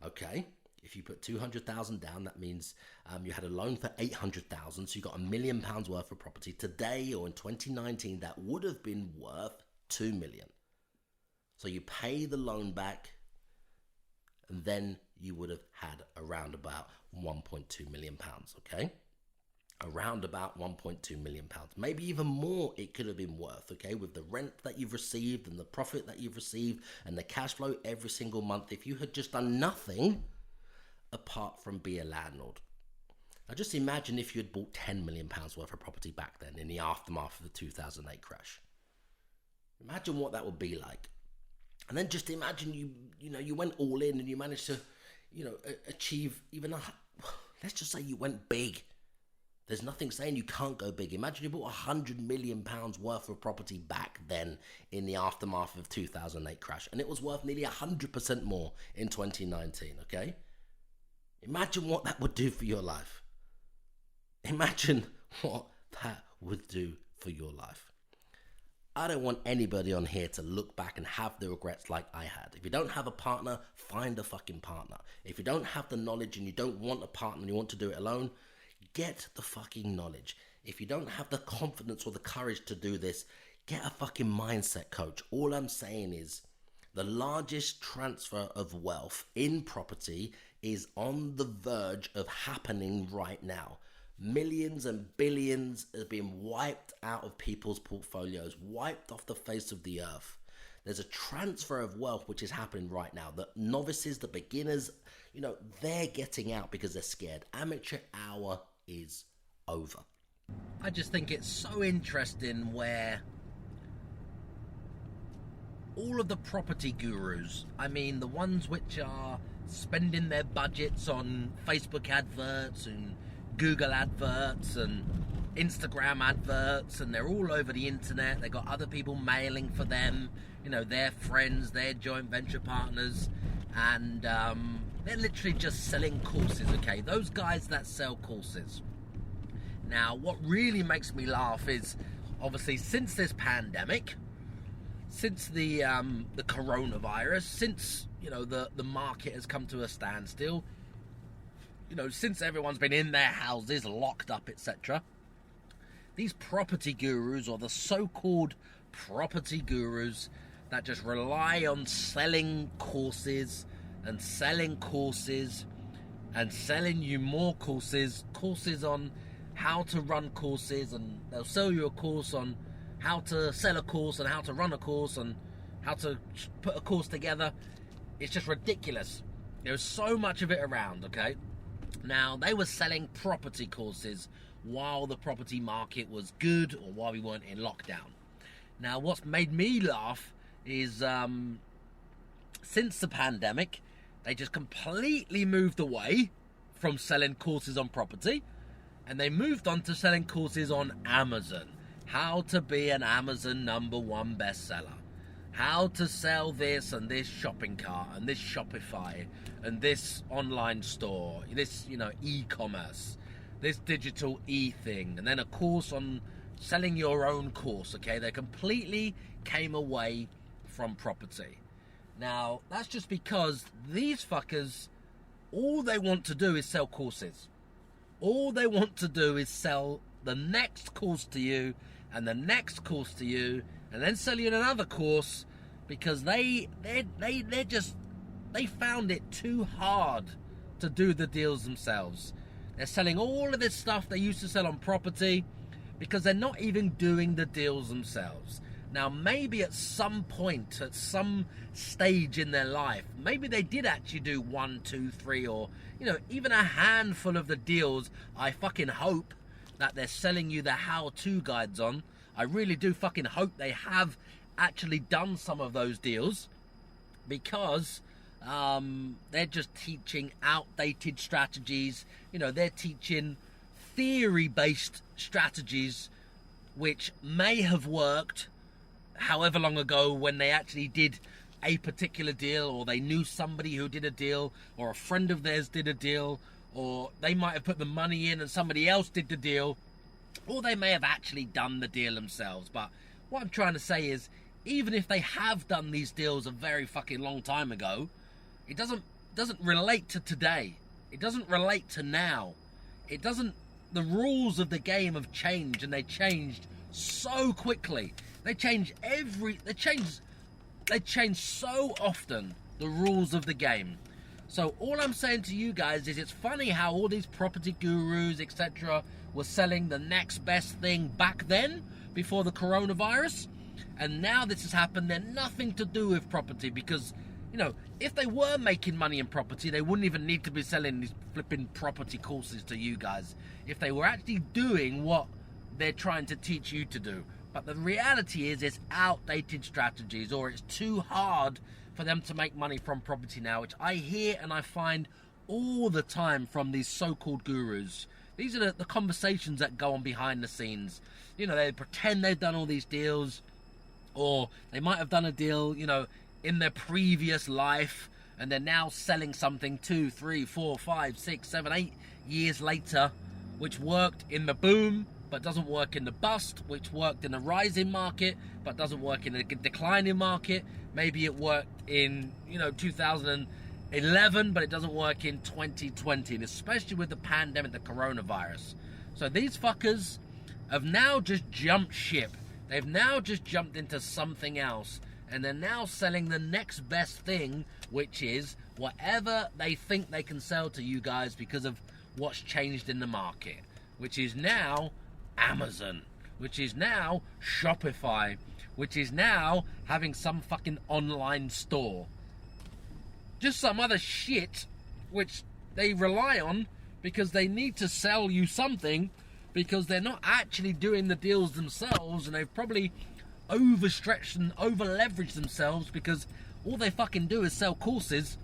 Okay, if you put 200,000 down, that means you had a loan for 800,000. So you got £1 million worth of property. Today or in 2019, that would have been worth 2 million. So you pay the loan back, and then you would have had around about 1.2 million pounds. Okay. Around about 1.2 million pounds, maybe even more it could have been worth, okay, with the rent that you've received and the profit that you've received and the cash flow every single month, if you had just done nothing apart from be a landlord. Now just imagine if you had bought £10 million worth of property back then in the aftermath of the 2008 crash. Imagine what that would be like. And then just imagine you went all in and you managed to, achieve even let's just say you went big. There's nothing saying you can't go big. Imagine you bought £100 million worth of property back then in the aftermath of 2008 crash, and it was worth nearly 100% more in 2019, okay? Imagine what that would do for your life. Imagine what that would do for your life. I don't want anybody on here to look back and have the regrets like I had. If you don't have a partner, find a fucking partner. If you don't have the knowledge and you don't want a partner and you want to do it alone, get the fucking knowledge. If you don't have the confidence or the courage to do this, get a fucking mindset coach. All I'm saying is the largest transfer of wealth in property is on the verge of happening right now. Millions and billions are being wiped out of people's portfolios, wiped off the face of the earth. There's a transfer of wealth which is happening right now. The novices, the beginners, they're getting out because they're scared. Amateur hour is over. I just think it's so interesting where all of the property gurus, I mean the ones which are spending their budgets on Facebook adverts and Google adverts and Instagram adverts, and they're all over the internet. They got other people mailing for them, their friends, their joint venture partners, and they're literally just selling courses, okay? Those guys that sell courses. Now, what really makes me laugh is, obviously, since this pandemic, since the coronavirus, since, the market has come to a standstill, since everyone's been in their houses, locked up, etc., these property gurus, or the so-called property gurus that just rely on selling courses and selling you more courses on how to run courses, and they'll sell you a course on how to sell a course and how to run a course and how to put a course together. It's just ridiculous. There's so much of it around, okay? Now, they were selling property courses while the property market was good, or while we weren't in lockdown. Now, what's made me laugh is since the pandemic, they just completely moved away from selling courses on property, and they moved on to selling courses on Amazon. How to be an Amazon #1 bestseller. How to sell this and this shopping cart and this Shopify and this online store, this, e-commerce, this digital e-thing, and then a course on selling your own course, okay? They completely came away from property. Now, that's just because these fuckers, all they want to do is sell courses. All they want to do is sell the next course to you and the next course to you, and then sell you another course, because they found it too hard to do the deals themselves. They're selling all of this stuff they used to sell on property because they're not even doing the deals themselves. Now, maybe at some point, at some stage in their life, maybe they did actually do 1, 2, 3, or, even a handful of the deals. I fucking hope that they're selling you the how-to guides on. I really do fucking hope they have actually done some of those deals, because they're just teaching outdated strategies. They're teaching theory-based strategies which may have worked however long ago when they actually did a particular deal, or they knew somebody who did a deal, or a friend of theirs did a deal, or they might have put the money in and somebody else did the deal, or they may have actually done the deal themselves. But what I'm trying to say is, even if they have done these deals a very fucking long time ago, it doesn't relate to today. It doesn't relate to now. The rules of the game have changed, and they changed so quickly. They change so often, the rules of the game. So all I'm saying to you guys is, it's funny how all these property gurus, etc., were selling the next best thing back then, before the coronavirus, and now this has happened. They're nothing to do with property, because, if they were making money in property, they wouldn't even need to be selling these flipping property courses to you guys, if they were actually doing what they're trying to teach you to do. But the reality is, it's outdated strategies, or it's too hard for them to make money from property now, which I hear and I find all the time from these so-called gurus. These are the conversations that go on behind the scenes. They pretend they've done all these deals, or they might have done a deal, in their previous life, and they're now selling something 2, 3, 4, 5, 6, 7, 8 years later, which worked in the boom but doesn't work in the bust, which worked in a rising market but doesn't work in a declining market. Maybe it worked in 2011, but it doesn't work in 2020, and especially with the pandemic, the coronavirus. So these fuckers, have now just jumped ship. They've now just jumped into something else, and they're now selling the next best thing, which is whatever they think they can sell to you guys because of what's changed in the market, which is now Amazon, which is now Shopify, which is now having some fucking online store. Just some other shit which they rely on because they need to sell you something, because they're not actually doing the deals themselves, and they've probably overstretched and over-leveraged themselves because all they fucking do is sell courses,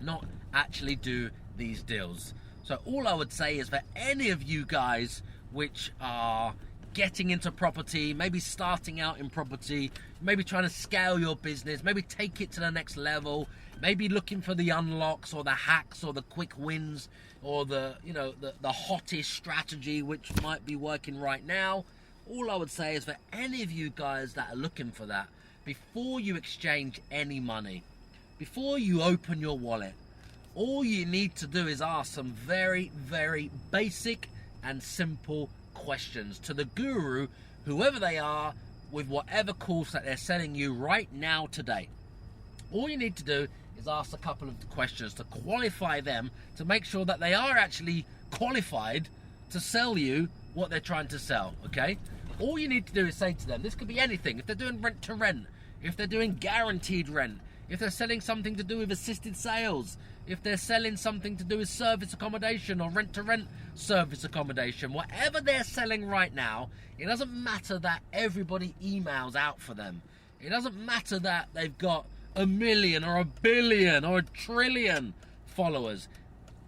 not actually do these deals. So all I would say is for any of you guys which are getting into property, maybe starting out in property, maybe trying to scale your business, maybe take it to the next level, maybe looking for the unlocks or the hacks or the quick wins or the hottest strategy which might be working right now. All I would say is for any of you guys that are looking for that, before you exchange any money, before you open your wallet, all you need to do is ask some very, very basic and simple questions to the guru, whoever they are, with whatever course that they're selling you right now today. All you need to do is ask a couple of questions to qualify them, to make sure that they are actually qualified to sell you what they're trying to sell, okay? All you need to do is say to them, this could be anything. If they're doing rent to rent, if they're doing guaranteed rent, if they're selling something to do with assisted sales, if they're selling something to do with service accommodation or rent to rent service accommodation, whatever they're selling right now, it doesn't matter that everybody emails out for them. It doesn't matter that they've got 1 million or 1 billion or 1 trillion followers.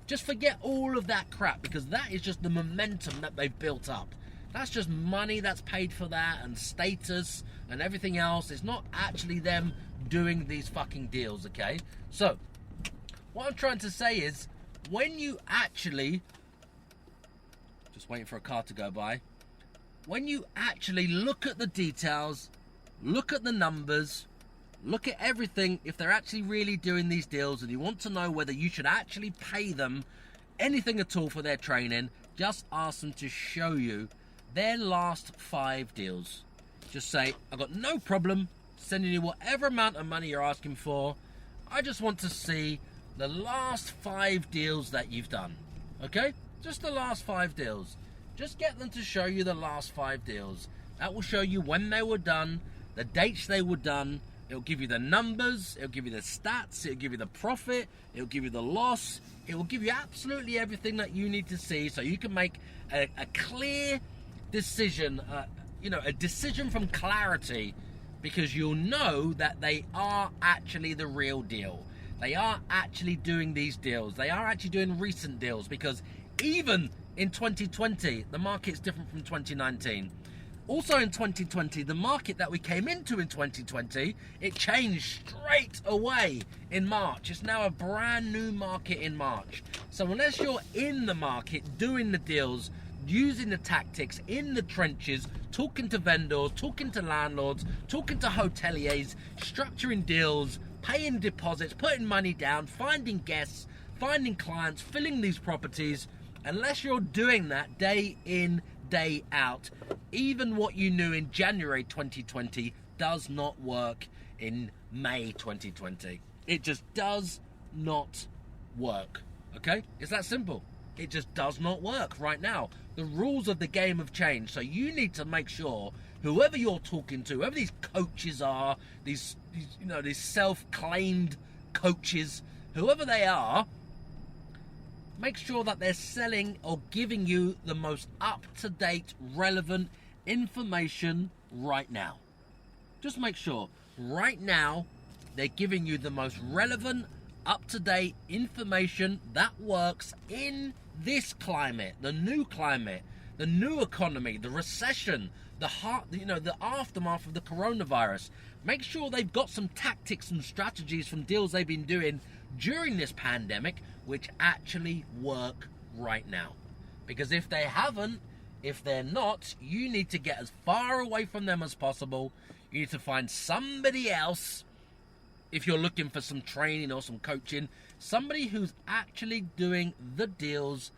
Just forget all of that crap, because that is just the momentum that they've built up. That's just money that's paid for that, and status and everything else. It's not actually them doing these fucking deals, okay? So, what I'm trying to say is, when you actually... Just waiting for a car to go by. When you actually look at the details, look at the numbers, look at everything, if they're actually really doing these deals, and you want to know whether you should actually pay them anything at all for their training, just ask them to show you their last 5 deals. Just say, I've got no problem sending you whatever amount of money you're asking for. I just want to see the last 5 deals that you've done. Okay? Just the last 5 deals. Just get them to show you the last 5 deals. That will show you when they were done, the dates they were done. It'll give you the numbers, it'll give you the stats, it'll give you the profit, it'll give you the loss. It will give you absolutely everything that you need to see, so you can make a clear decision, a decision from clarity, because you'll know that they are actually the real deal. They are actually doing these deals. They are actually doing recent deals, because even in 2020, the market's different from 2019. Also in 2020, the market that we came into in 2020, it changed straight away in March. It's now a brand new market in March. So unless you're in the market, doing the deals, using the tactics, in the trenches, talking to vendors, talking to landlords, talking to hoteliers, structuring deals, paying deposits, putting money down, finding guests, finding clients, filling these properties, unless you're doing that day in, day out, even what you knew in January 2020 does not work in May 2020. It just does not work, okay? It's that simple. It just does not work right now. The rules of the game have changed, so you need to make sure whoever you're talking to, whoever these coaches are, these self-claimed coaches, whoever they are, make sure that they're selling or giving you the most up-to-date, relevant information right now. Just make sure right now they're giving you the most relevant, up-to-date information that works in this climate, the new economy, the recession, the aftermath of the coronavirus. Make sure they've got some tactics and strategies from deals they've been doing during this pandemic which actually work right now. Because if they haven't, if they're not, you need to get as far away from them as possible. You need to find somebody else, if you're looking for some training or some coaching, somebody who's actually doing the deals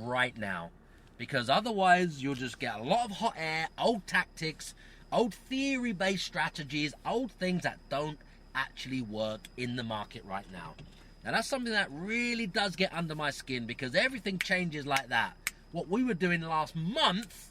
right now. Because otherwise you'll just get a lot of hot air, old tactics, old theory-based strategies, old things that don't actually work in the market right now. Now that's something that really does get under my skin, because everything changes like that. What we were doing last month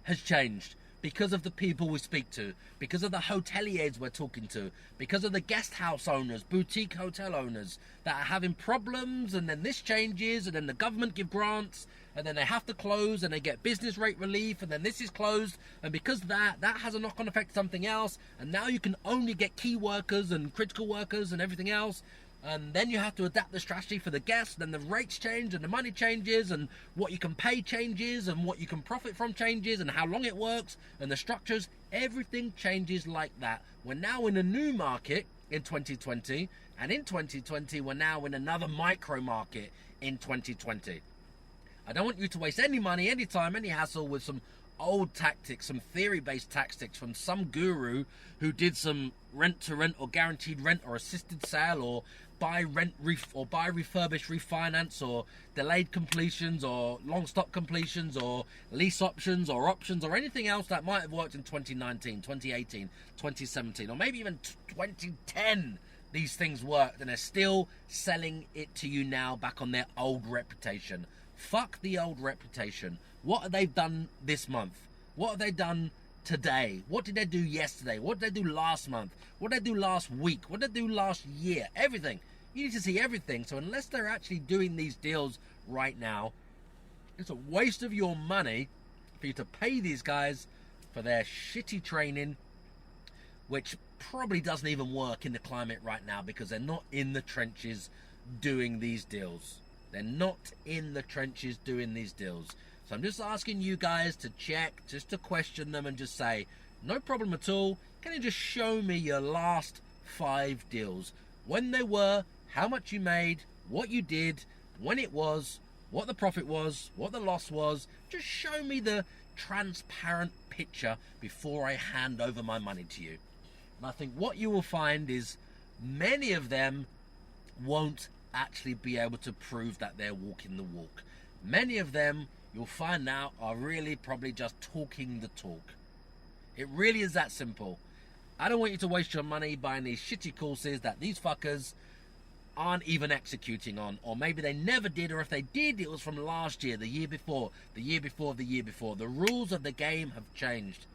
has changed because of the people we speak to, because of the hoteliers we're talking to, because of the guest house owners, boutique hotel owners that are having problems, and then this changes, and then the government give grants, and then they have to close, and they get business rate relief, and then this is closed, and because that has a knock-on effect to something else, and now you can only get key workers and critical workers and everything else. And then you have to adapt the strategy for the guests, then the rates change and the money changes and what you can pay changes and what you can profit from changes and how long it works and the structures, everything changes like that. We're now in a new market in 2020, and in 2020 we're now in another micro market in 2020. I don't want you to waste any money, any time, any hassle with some old tactics, some theory-based tactics from some guru who did some rent-to-rent or guaranteed rent or assisted sale or buy refurbish refinance or delayed completions or long stop completions or lease options or anything else that might have worked in 2019, 2018, 2017, or maybe even 2010. These things worked and they're still selling it to you now back on their old reputation. Fuck the old reputation. What have they done this month? What have they done today? What did they do yesterday? What did they do last month? What did they do last week? What did they do last year? Everything. You need to see everything. So unless they're actually doing these deals right now, it's a waste of your money for you to pay these guys for their shitty training, which probably doesn't even work in the climate right now because they're not in the trenches doing these deals. They're not in the trenches doing these deals. So I'm just asking you guys to check, just to question them and just say, no problem at all. Can you just show me your last 5 deals? When they were, how much you made, what you did, when it was, what the profit was, what the loss was. Just show me the transparent picture before I hand over my money to you. And I think what you will find is many of them won't actually be able to prove that they're walking the walk. Many of them, you'll find now, are really probably just talking the talk. It really is that simple. I don't want you to waste your money buying these shitty courses that these fuckers aren't even executing on, or maybe they never did, or if they did, it was from last year, the year before, the year before, the year before. The rules of the game have changed.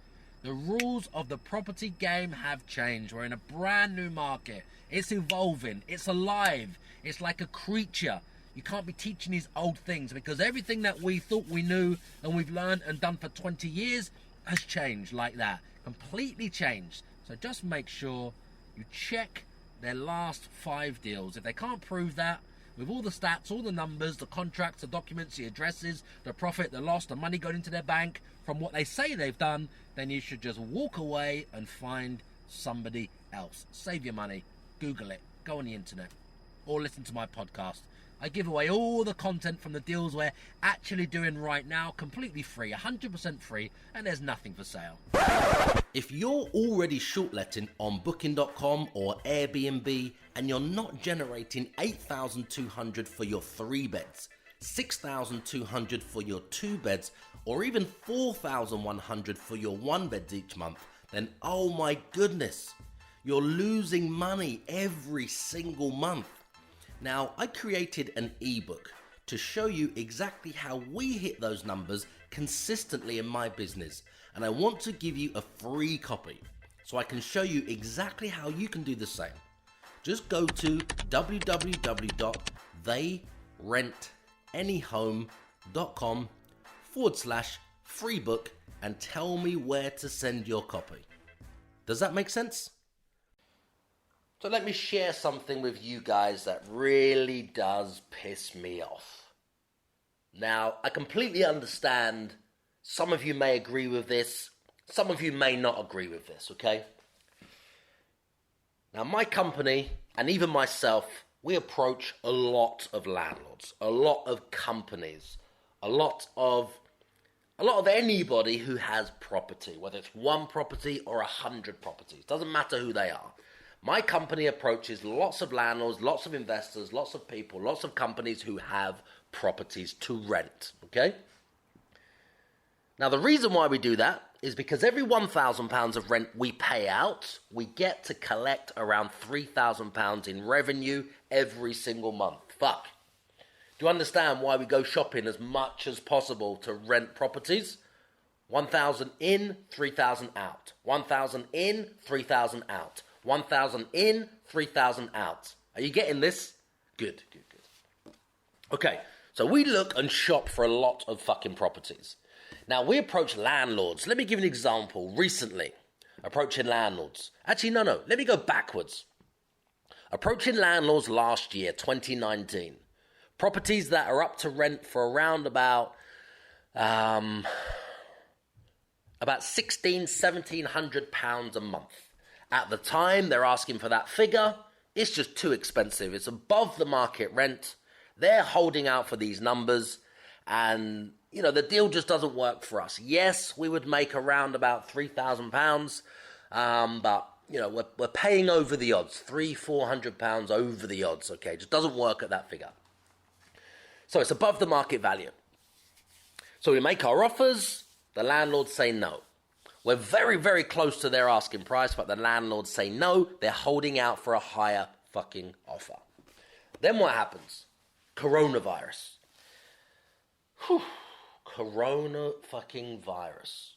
The rules of the property game have changed. We're in a brand new market. It's evolving. It's alive. It's like a creature. You can't be teaching these old things because everything that we thought we knew and we've learned and done for 20 years has changed like that. Completely changed. So just make sure you check their last 5 deals. If they can't prove that, with all the stats, all the numbers, the contracts, the documents, the addresses, the profit, the loss, the money going into their bank from what they say they've done, then you should just walk away and find somebody else. Save your money. Google it. Go on the internet. Or listen to my podcast. I give away all the content from the deals we're actually doing right now, completely free, 100% free, and there's nothing for sale. If you're already shortletting on Booking.com or Airbnb and you're not generating $8,200 for your 3 beds, $6,200 for your 2 beds, or even $4,100 for your 1 beds each month, then oh my goodness, you're losing money every single month. Now, I created an ebook to show you exactly how we hit those numbers consistently in my business, and I want to give you a free copy so I can show you exactly how you can do the same. Just go to www.theyrentanyhome.com/free book and tell me where to send your copy. Does that make sense? So let me share something with you guys that really does piss me off. Now, I completely understand some of you may agree with this, some of you may not agree with this, okay? Now, my company, and even myself, we approach a lot of landlords, a lot of companies, a lot of anybody who has property, whether it's 1 property or 100 properties, doesn't matter who they are. My company approaches lots of landlords, lots of investors, lots of people, lots of companies who have properties to rent, okay? Now, the reason why we do that is because every £1,000 of rent we pay out, we get to collect around £3,000 in revenue every single month. Fuck. Do you understand why we go shopping as much as possible to rent properties? 1,000 in, 3,000 out. 1,000 in, 3,000 out. 1,000 in, 3,000 out. Are you getting this? Good. Okay, so we look and shop for a lot of fucking properties. Now, we approach landlords. Let me give you an example. Recently, approaching landlords. Actually, no. Let me go backwards. Approaching landlords last year, 2019. Properties that are up to rent for around about £1,600-1,700 a month. At the time, they're asking for that figure. It's just too expensive. It's above the market rent. They're holding out for these numbers, and the deal just doesn't work for us. Yes, we would make around about £3,000, but we're paying over the odds, £300-400 over the odds. Okay, it just doesn't work at that figure. So it's above the market value. So we make our offers. The landlords say no. We're very, very close to their asking price, but the landlords say no. They're holding out for a higher fucking offer. Then what happens? Coronavirus. Whew. Corona fucking virus.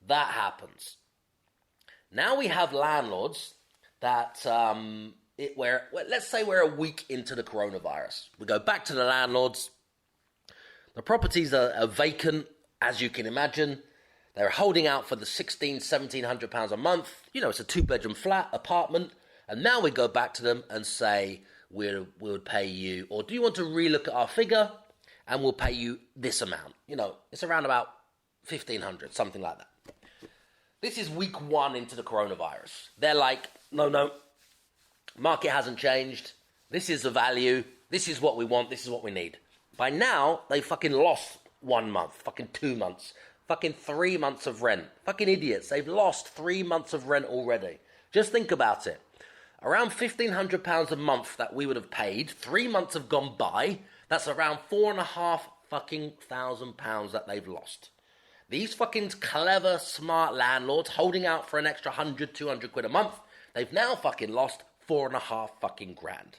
That happens. Now we have landlords that, let's say we're a week into the coronavirus. We go back to the landlords. The properties are vacant, as you can imagine. They're holding out for the £1,600-1,700 a month. It's a 2-bedroom flat, apartment. And now we go back to them and say, we would pay you, or do you want to relook at our figure? And we'll pay you this amount. It's around about £1,500, something like that. This is week 1 into the coronavirus. They're like, no, market hasn't changed. This is the value. This is what we want. This is what we need. By now, they fucking lost 1 month, fucking 2 months, fucking 3 months of rent. Fucking idiots. They've lost 3 months of rent already. Just think about it. Around £1,500 a month that we would have paid, 3 months have gone by. That's around £4,500 that they've lost. These fucking clever, smart landlords holding out for an extra 100-200 quid a month, they've now fucking lost £4,500.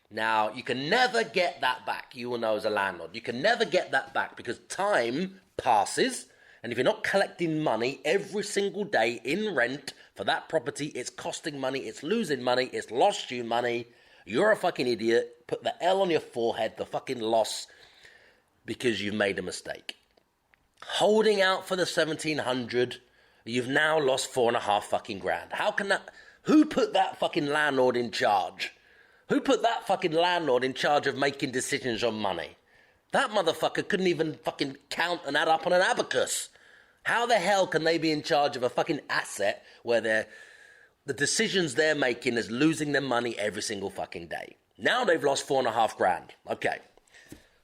Now, you can never get that back, you will know as a landlord. You can never get that back because time passes, and if you're not collecting money every single day in rent for that property, it's costing money, it's losing money, it's lost you money. You're a fucking idiot. Put the L on your forehead, the fucking loss, because you've made a mistake. Holding out for the 1,700, you've now lost £4,500. How can that? Who put that fucking landlord in charge? Who put that fucking landlord in charge of making decisions on money? That motherfucker couldn't even fucking count and add up on an abacus. How the hell can they be in charge of a fucking asset where the decisions they're making is losing their money every single fucking day? Now they've lost £4,500. Okay.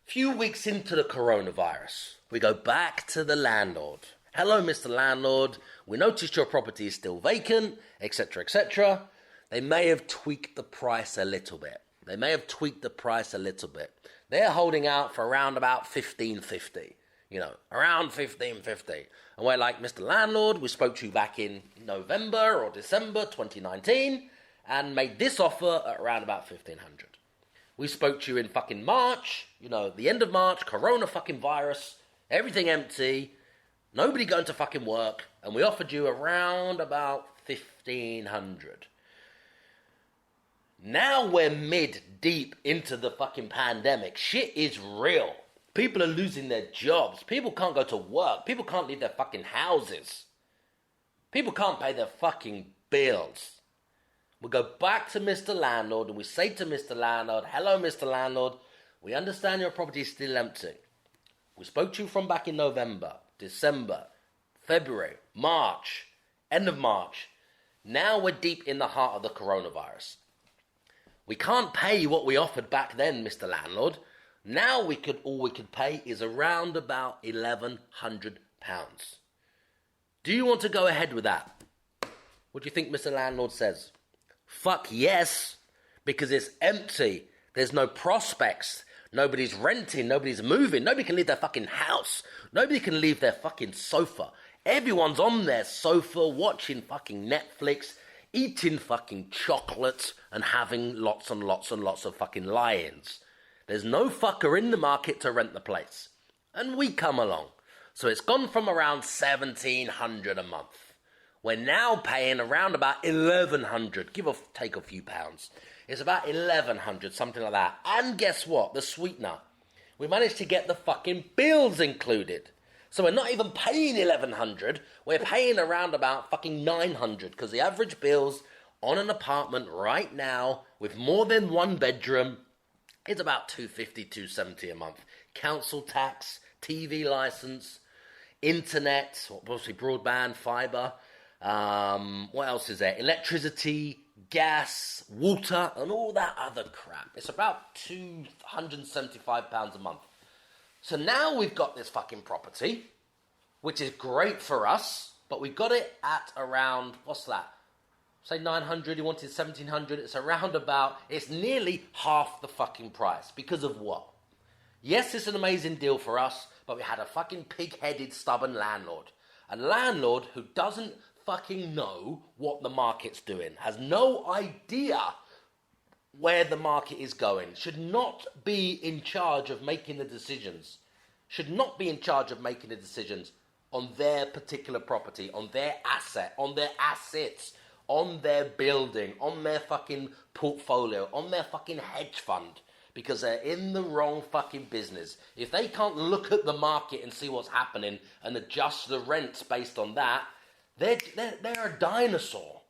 Few weeks into the coronavirus, we go back to the landlord. Hello, Mr. Landlord. We noticed your property is still vacant, etc., etc. They may have tweaked the price a little bit. They're holding out for around about $1,550. Around $1,550. And we're like, Mr. Landlord, we spoke to you back in November or December 2019 and made this offer at around about $1,500. We spoke to you in fucking March, the end of March, corona fucking virus, everything empty, nobody going to fucking work, and we offered you around about $1,500. Now we're mid-deep into the fucking pandemic. Shit is real. People are losing their jobs. People can't go to work. People can't leave their fucking houses. People can't pay their fucking bills. We go back to Mr. Landlord and we say to Mr. Landlord, hello, Mr. Landlord, we understand your property is still empty. We spoke to you from back in November, December, February, March, end of March. Now we're deep in the heart of the coronavirus. We can't pay you what we offered back then, Mr. Landlord. Now all we could pay is around about £1,100. Do you want to go ahead with that? What do you think Mr. Landlord says? Fuck yes, because it's empty. There's no prospects. Nobody's renting, nobody's moving, nobody can leave their fucking house, nobody can leave their fucking sofa. Everyone's on their sofa watching fucking Netflix, eating fucking chocolate, and having lots and lots and lots of fucking lie-ins. There's no fucker in the market to rent the place. And we come along. So it's gone from around $1,700 a month. We're now paying around about $1,100, give or take a few pounds. It's about $1,100, something like that. And guess what? The sweetener. We managed to get the fucking bills included. So we're not even paying $1,100. We're paying around about fucking $900, because the average bills on an apartment right now with more than one bedroom is about $250, $270 a month. Council tax, TV license, internet, obviously broadband, fibre. What else is there? Electricity, gas, water, and all that other crap. It's about £275 a month. So now we've got this fucking property, which is great for us, but we got it at around, what's that? Say 900, you wanted 1700, it's around about, it's nearly half the fucking price. Because of what? Yes, it's an amazing deal for us, but we had a fucking pig-headed, stubborn landlord. A landlord who doesn't fucking know what the market's doing, has no idea where the market is going, should not be in charge of making the decisions, on their particular property, on their asset, on their assets, on their building, on their fucking portfolio, on their fucking hedge fund, because they're in the wrong fucking business. If they can't look at the market and see what's happening and adjust the rents based on that, they're a dinosaur.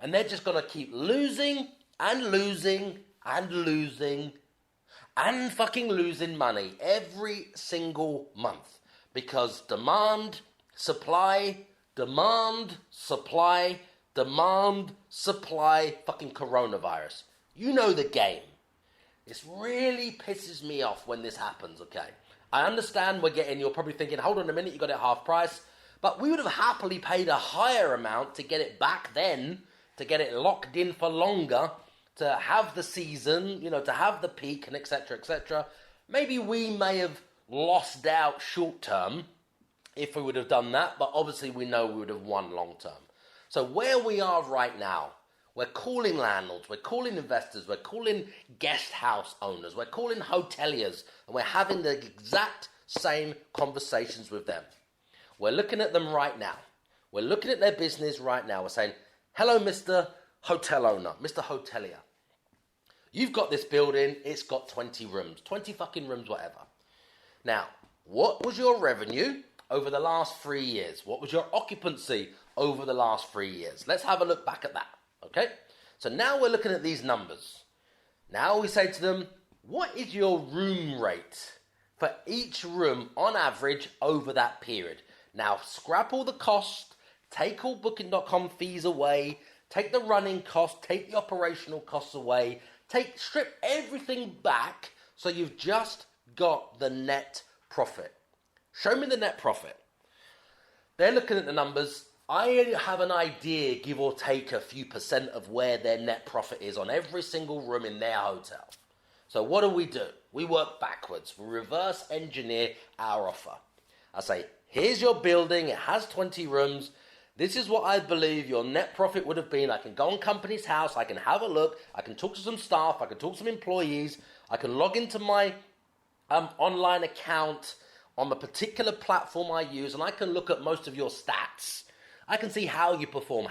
And they're just going to keep losing and losing and losing and fucking losing money every single month. Because demand, supply, fucking coronavirus. You know the game. This really pisses me off when this happens, okay? I understand you're probably thinking, hold on a minute, you got it half price. But we would have happily paid a higher amount to get it back then, to get it locked in for longer, to have the season, to have the peak, and etc., etc. Maybe we may have lost out short term if we would have done that, but obviously we know we would have won long term. So where we are right now, we're calling landlords, we're calling investors, we're calling guest house owners, we're calling hoteliers, and we're having the exact same conversations with them. We're looking at them right now. We're looking at their business right now. We're saying, hello, Mr. Hotel owner, Mr. Hotelier. You've got this building, it's got 20 rooms, 20 fucking rooms, whatever. Now, what was your revenue over the last 3 years? What was your occupancy over the last 3 years? Let's have a look back at that, okay? So now we're looking at these numbers. Now we say to them, what is your room rate for each room on average over that period? Now, scrap all the cost, take all Booking.com fees away, take the running cost, take the operational costs away, strip everything back so you've just got the net profit. Show me the net profit. They're looking at the numbers. I have an idea, give or take a few percent of where their net profit is on every single room in their hotel. So what do? We work backwards. We reverse engineer our offer. I say, here's your building. It has 20 rooms. This is what I believe your net profit would have been. I can go on company's house. I can have a look. I can talk to some staff. I can talk to some employees. I can log into my online account on the particular platform I use, and I can look at most of your stats. I can see how you perform,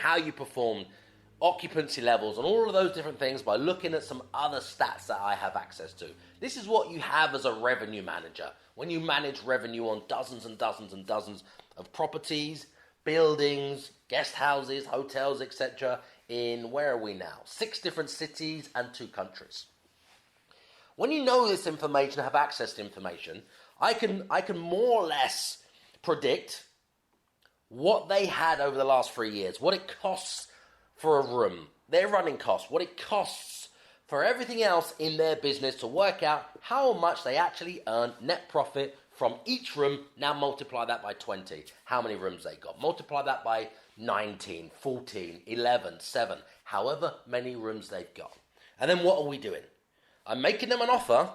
occupancy levels, and all of those different things by looking at some other stats that I have access to. This is what you have as a revenue manager when you manage revenue on dozens and dozens and dozens of properties, buildings, guest houses, hotels, etc. in, where are we now? 6 different cities and 2 countries. When you know this information, have access to information, I can more or less predict what they had over the last 3 years, what it costs for a room, their running costs, what it costs for everything else in their business to work out how much they actually earn net profit from each room. Now multiply that by 20, how many rooms they got. Multiply that by 19, 14, 11, 7, however many rooms they've got. And then what are we doing? I'm making them an offer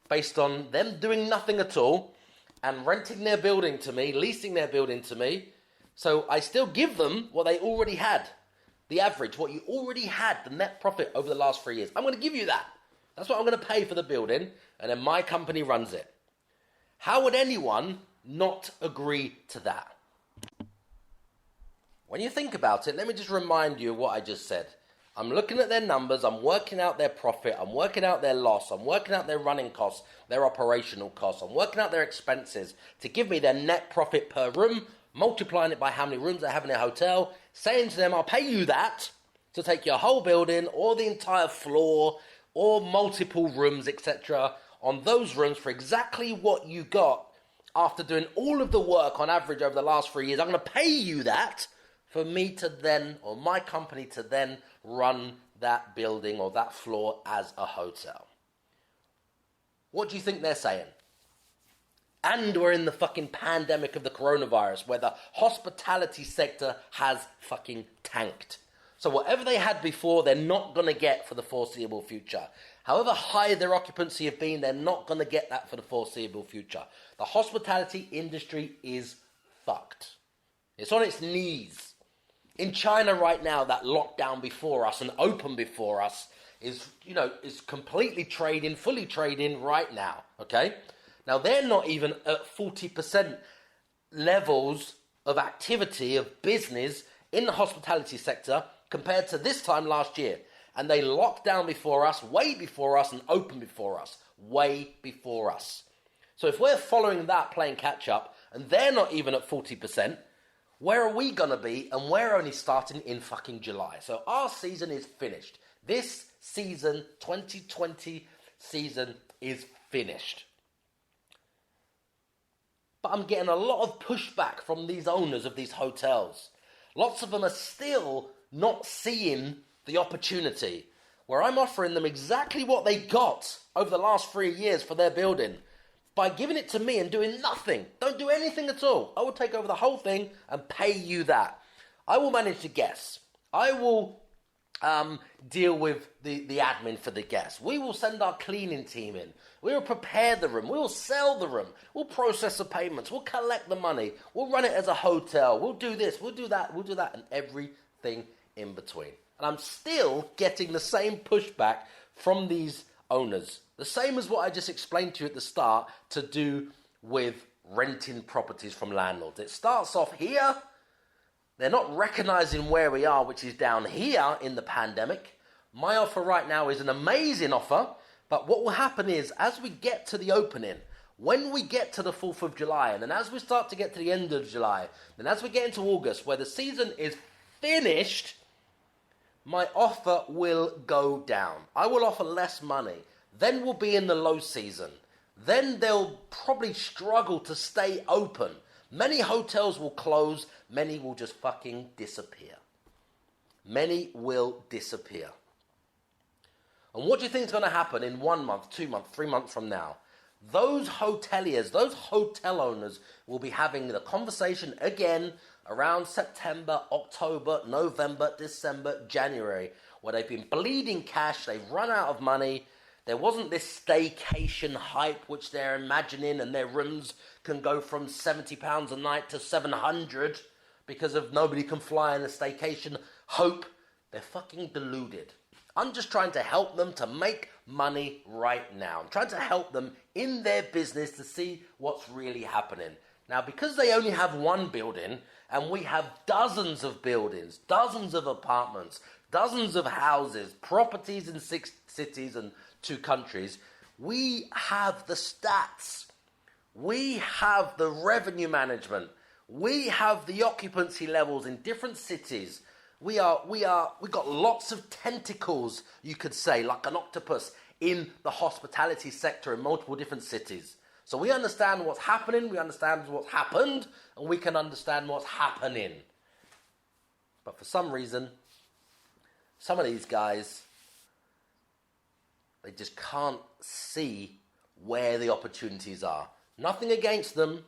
based on them doing nothing at all and renting their building to me, leasing their building to me. So I still give them what they already had, the average, what you already had, the net profit over the last 3 years. I'm going to give you that. That's what I'm going to pay for the building, and then my company runs it. How would anyone not agree to that? When you think about it, let me just remind you of what I just said. I'm looking at their numbers, I'm working out their profit, I'm working out their loss, I'm working out their running costs, their operational costs, I'm working out their expenses to give me their net profit per room, multiplying it by how many rooms they have in their hotel, saying to them, I'll pay you that to take your whole building or the entire floor or multiple rooms, etc. on those rooms for exactly what you got after doing all of the work on average over the last 3 years. I'm going to pay you that for me to then, or my company to then run that building or that floor as a hotel. What do you think they're saying? And we're in the fucking pandemic of the coronavirus where the hospitality sector has fucking tanked. So whatever they had before, they're not going to get for the foreseeable future. However high their occupancy have been, they're not going to get that for the foreseeable future. The hospitality industry is fucked. It's on its knees. In China right now, that lockdown before us and open before us is completely trading, fully trading right now, okay? Now, they're not even at 40% levels of activity, of business in the hospitality sector compared to this time last year. And they locked down before us, way before us, and opened before us, way before us. So if we're following that, playing catch up, and they're not even at 40%, where are we going to be? And we're only starting in fucking July. So our season is finished. This season, 2020 season, is finished. But I'm getting a lot of pushback from these owners of these hotels. Lots of them are still not seeing the opportunity where I'm offering them exactly what they got over the last 3 years for their building by giving it to me and doing nothing. Don't do anything at all. I will take over the whole thing and pay you that. I will manage the guests. I will deal with the admin for the guests. We will send our cleaning team in. We will prepare the room. We will sell the room. We'll process the payments. We'll collect the money. We'll run it as a hotel. We'll do this. We'll do that. We'll do that. And everything in between. And I'm still getting the same pushback from these owners. The same as what I just explained to you at the start to do with renting properties from landlords. It starts off here. They're not recognizing where we are, which is down here in the pandemic. My offer right now is an amazing offer. But what will happen is, as we get to the opening, when we get to the 4th of July, and then as we start to get to the end of July, then as we get into August, where the season is finished, my offer will go down. I will offer less money. Then we'll be in the low season. Then they'll probably struggle to stay open. Many hotels will close. Many will just fucking disappear. Many will disappear. And what do you think is going to happen in 1 month, 2 months, 3 months from now? Those hoteliers, those hotel owners will be having the conversation again around September, October, November, December, January, where they've been bleeding cash, they've run out of money. There wasn't this staycation hype which they're imagining, and their rooms can go from £70 a night to 700 because of nobody can fly in a staycation hope. They're fucking deluded. I'm just trying to help them to make money right now. I'm trying to help them in their business to see what's really happening. Now, because they only have one building, and we have dozens of buildings, dozens of apartments, dozens of houses, properties in 6 cities and 2 countries, we have the stats. We have the revenue management. We have the occupancy levels in different cities. We got lots of tentacles, you could say, like an octopus in the hospitality sector in multiple different cities. So we understand what's happening, we understand what's happened, and we can understand what's happening. But for some reason, some of these guys, they just can't see where the opportunities are. Nothing against them.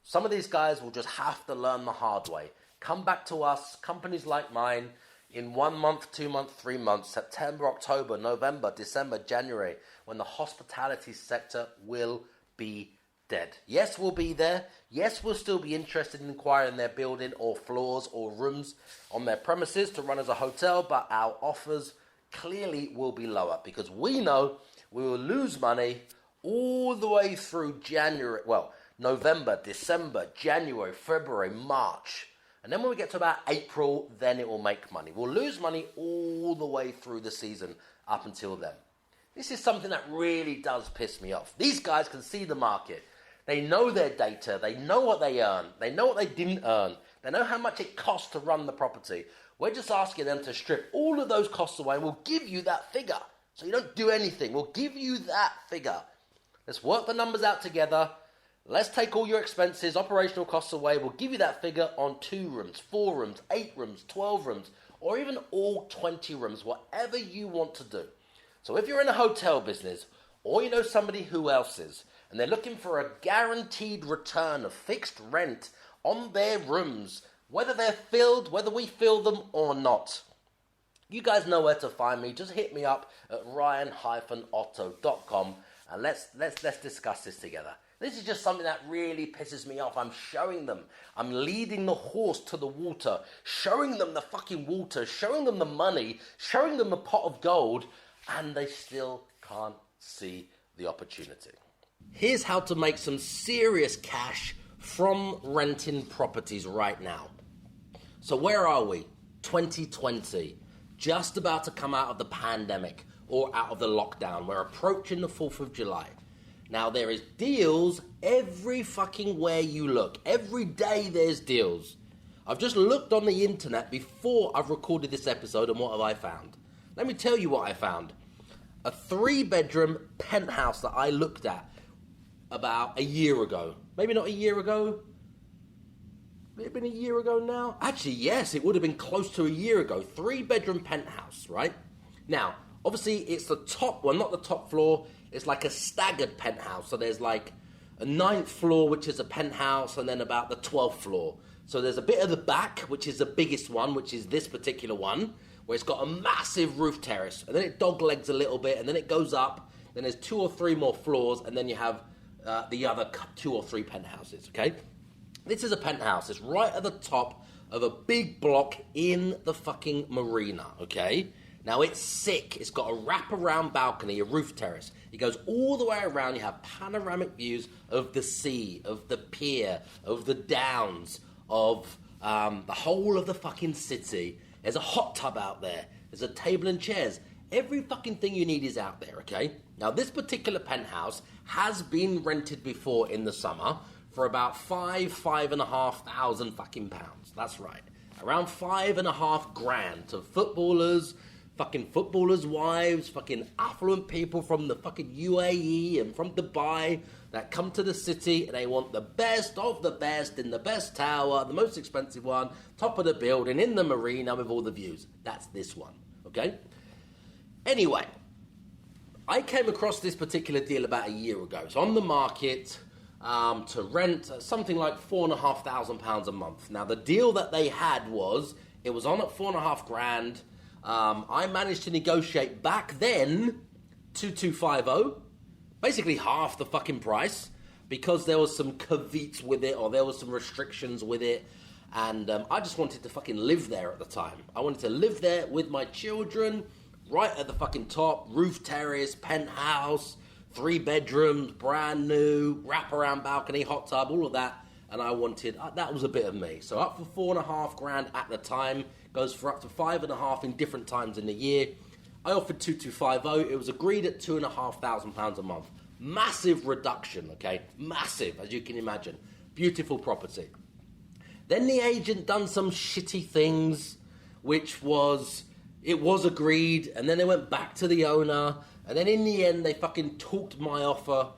Some of these guys will just have to learn the hard way. Come back to us, companies like mine, in 1 month, 2 months, 3 months, September, October, November, December, January, when the hospitality sector will be dead. Yes, we'll be there. Yes, we'll still be interested in acquiring their building or floors or rooms on their premises to run as a hotel, but our offers clearly will be lower because we know we will lose money all the way through November, December, January, February, March. And then when we get to about April, then it will make money. We'll lose money all the way through the season up until then. This is something that really does piss me off. These guys can see the market. They know their data. They know what they earn. They know what they didn't earn. They know how much it costs to run the property. We're just asking them to strip all of those costs away and we'll give you that figure. So you don't do anything. We'll give you that figure. Let's work the numbers out together. Let's take all your expenses, operational costs away. We'll give you that figure on 2 rooms, 4 rooms, 8 rooms, 12 rooms, or even all 20 rooms, whatever you want to do. So if you're in a hotel business, or you know somebody who else is, and they're looking for a guaranteed return of fixed rent on their rooms, whether they're filled, whether we fill them or not, you guys know where to find me. Just hit me up at ryan-otto.com and let's discuss this together. This is just something that really pisses me off. I'm showing them. I'm leading the horse to the water, showing them the fucking water, showing them the money, showing them the pot of gold, and they still can't see the opportunity. Here's how to make some serious cash from renting properties right now. So where are we? 2020. Just about to come out of the pandemic or out of the lockdown. We're approaching the 4th of July. Now, there is deals every fucking where you look. Every day there's deals. I've just looked on the internet before I've recorded this episode, and what have I found? Let me tell you what I found. A 3-bedroom penthouse that I looked at about a year ago. Maybe not a year ago. May have been a year ago now. Actually, yes, it would have been close to a year ago. 3-bedroom penthouse, right? Now, obviously, it's the top, well, not the top floor. It's like a staggered penthouse. So there's like a 9th floor, which is a penthouse, and then about the 12th floor. So there's a bit of the back, which is the biggest one, which is this particular one, where it's got a massive roof terrace. And then it doglegs a little bit, and then it goes up. Then there's 2 or 3 more floors, and then you have the other 2 or 3 penthouses, okay? This is a penthouse. It's right at the top of a big block in the fucking marina, okay? Now, it's sick. It's got a wraparound balcony, a roof terrace. It goes all the way around. You have panoramic views of the sea, of the pier, of the downs, of the whole of the fucking city. There's a hot tub out there. There's a table and chairs. Every fucking thing you need is out there, okay? Now, this particular penthouse has been rented before in the summer for about $5,500 fucking pounds. That's right. Around $5,500 to footballers, fucking footballers' wives, fucking affluent people from the fucking UAE and from Dubai that come to the city and they want the best of the best in the best tower, the most expensive one, top of the building, in the marina with all the views. That's this one, okay? Anyway, I came across this particular deal about a year ago. It's on the market to rent something like £4,500 a month. Now, the deal that they had was, it was on at $4,500. I managed to negotiate back then 2250, basically half the fucking price, because there was some caveats with it, or there was some restrictions with it, and I just wanted to fucking live there at the time. I wanted to live there with my children, right at the fucking top, roof terrace, penthouse, 3 bedrooms, brand new, wraparound balcony, hot tub, all of that, and I wanted, that was a bit of me. So up for $4,500 at the time, goes for up to $5,500 in different times in the year. I offered 2250. It was agreed at £2,500 a month. Massive reduction, okay? Massive, as you can imagine. Beautiful property. Then the agent done some shitty things, which was, it was agreed, and then they went back to the owner, and then in the end, they fucking talked my offer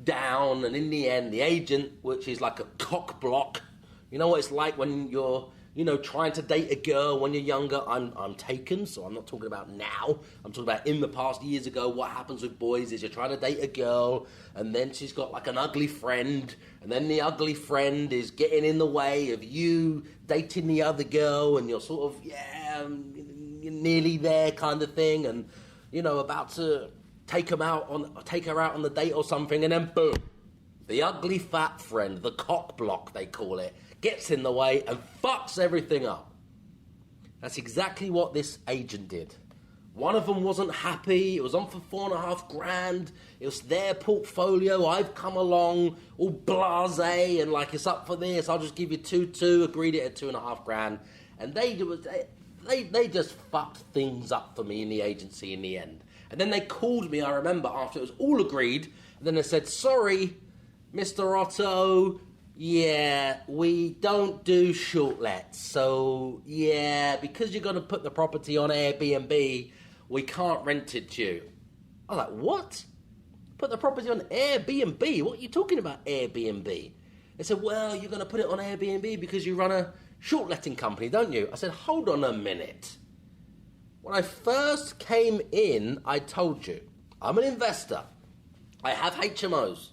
down, and in the end, the agent, which is like a cock block, you know what it's like when you're, you know, trying to date a girl when you're younger. I'm taken, so I'm not talking about now. I'm talking about in the past, years ago. What happens with boys is you're trying to date a girl, and then she's got like an ugly friend, and then the ugly friend is getting in the way of you dating the other girl, and you're sort of, yeah, nearly there kind of thing, and, you know, about to take her out on the date or something, and then boom, the ugly fat friend, the cock block they call it, gets in the way and fucks everything up. That's exactly what this agent did. One of them wasn't happy. It was on for $4,500. It was their portfolio. I've come along all blasé and like, it's up for this. I'll just give you 2-2. Agreed it at $2,500. And they just fucked things up for me in the agency in the end. And then they called me, I remember, after it was all agreed. And then they said, sorry, Mr. Otto, yeah, we don't do short lets. So, yeah, because you're going to put the property on Airbnb, we can't rent it to you. I was like, what? Put the property on Airbnb? What are you talking about, Airbnb? They said, well, you're going to put it on Airbnb because you run a short letting company, don't you? I said, hold on a minute. When I first came in, I told you, I'm an investor. I have HMOs.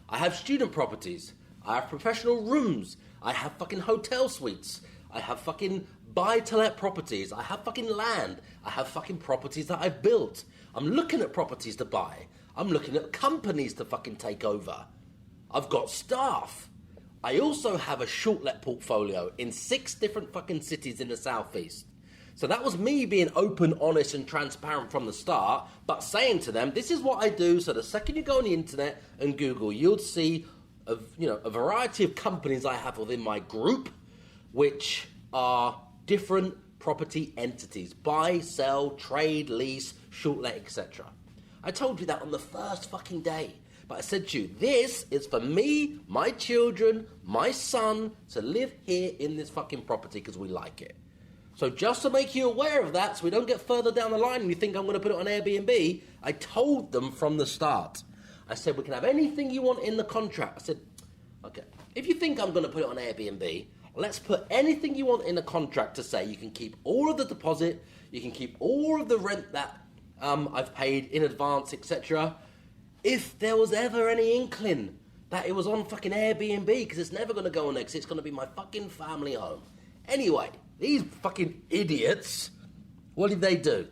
I have student properties. I have professional rooms. I have fucking hotel suites. I have fucking buy-to-let properties. I have fucking land. I have fucking properties that I've built. I'm looking at properties to buy. I'm looking at companies to fucking take over. I've got staff. I also have a short-let portfolio in 6 different fucking cities in the southeast. So that was me being open, honest, and transparent from the start, but saying to them, this is what I do. So the second you go on the internet and Google, you'll see a variety of companies I have within my group, which are different property entities: buy, sell, trade, lease, short let, etc. I told you that on the first fucking day. But I said to you, this is for me, my children, my son, to live here in this fucking property because we like it. So just to make you aware of that, so we don't get further down the line and you think I'm going to put it on Airbnb, I told them from the start. I said, we can have anything you want in the contract. I said, okay, if you think I'm going to put it on Airbnb, let's put anything you want in the contract to say you can keep all of the deposit, you can keep all of the rent that I've paid in advance, etc. If there was ever any inkling that it was on fucking Airbnb, because it's never going to go on there, because it's going to be my fucking family home. Anyway, these fucking idiots, what did they do?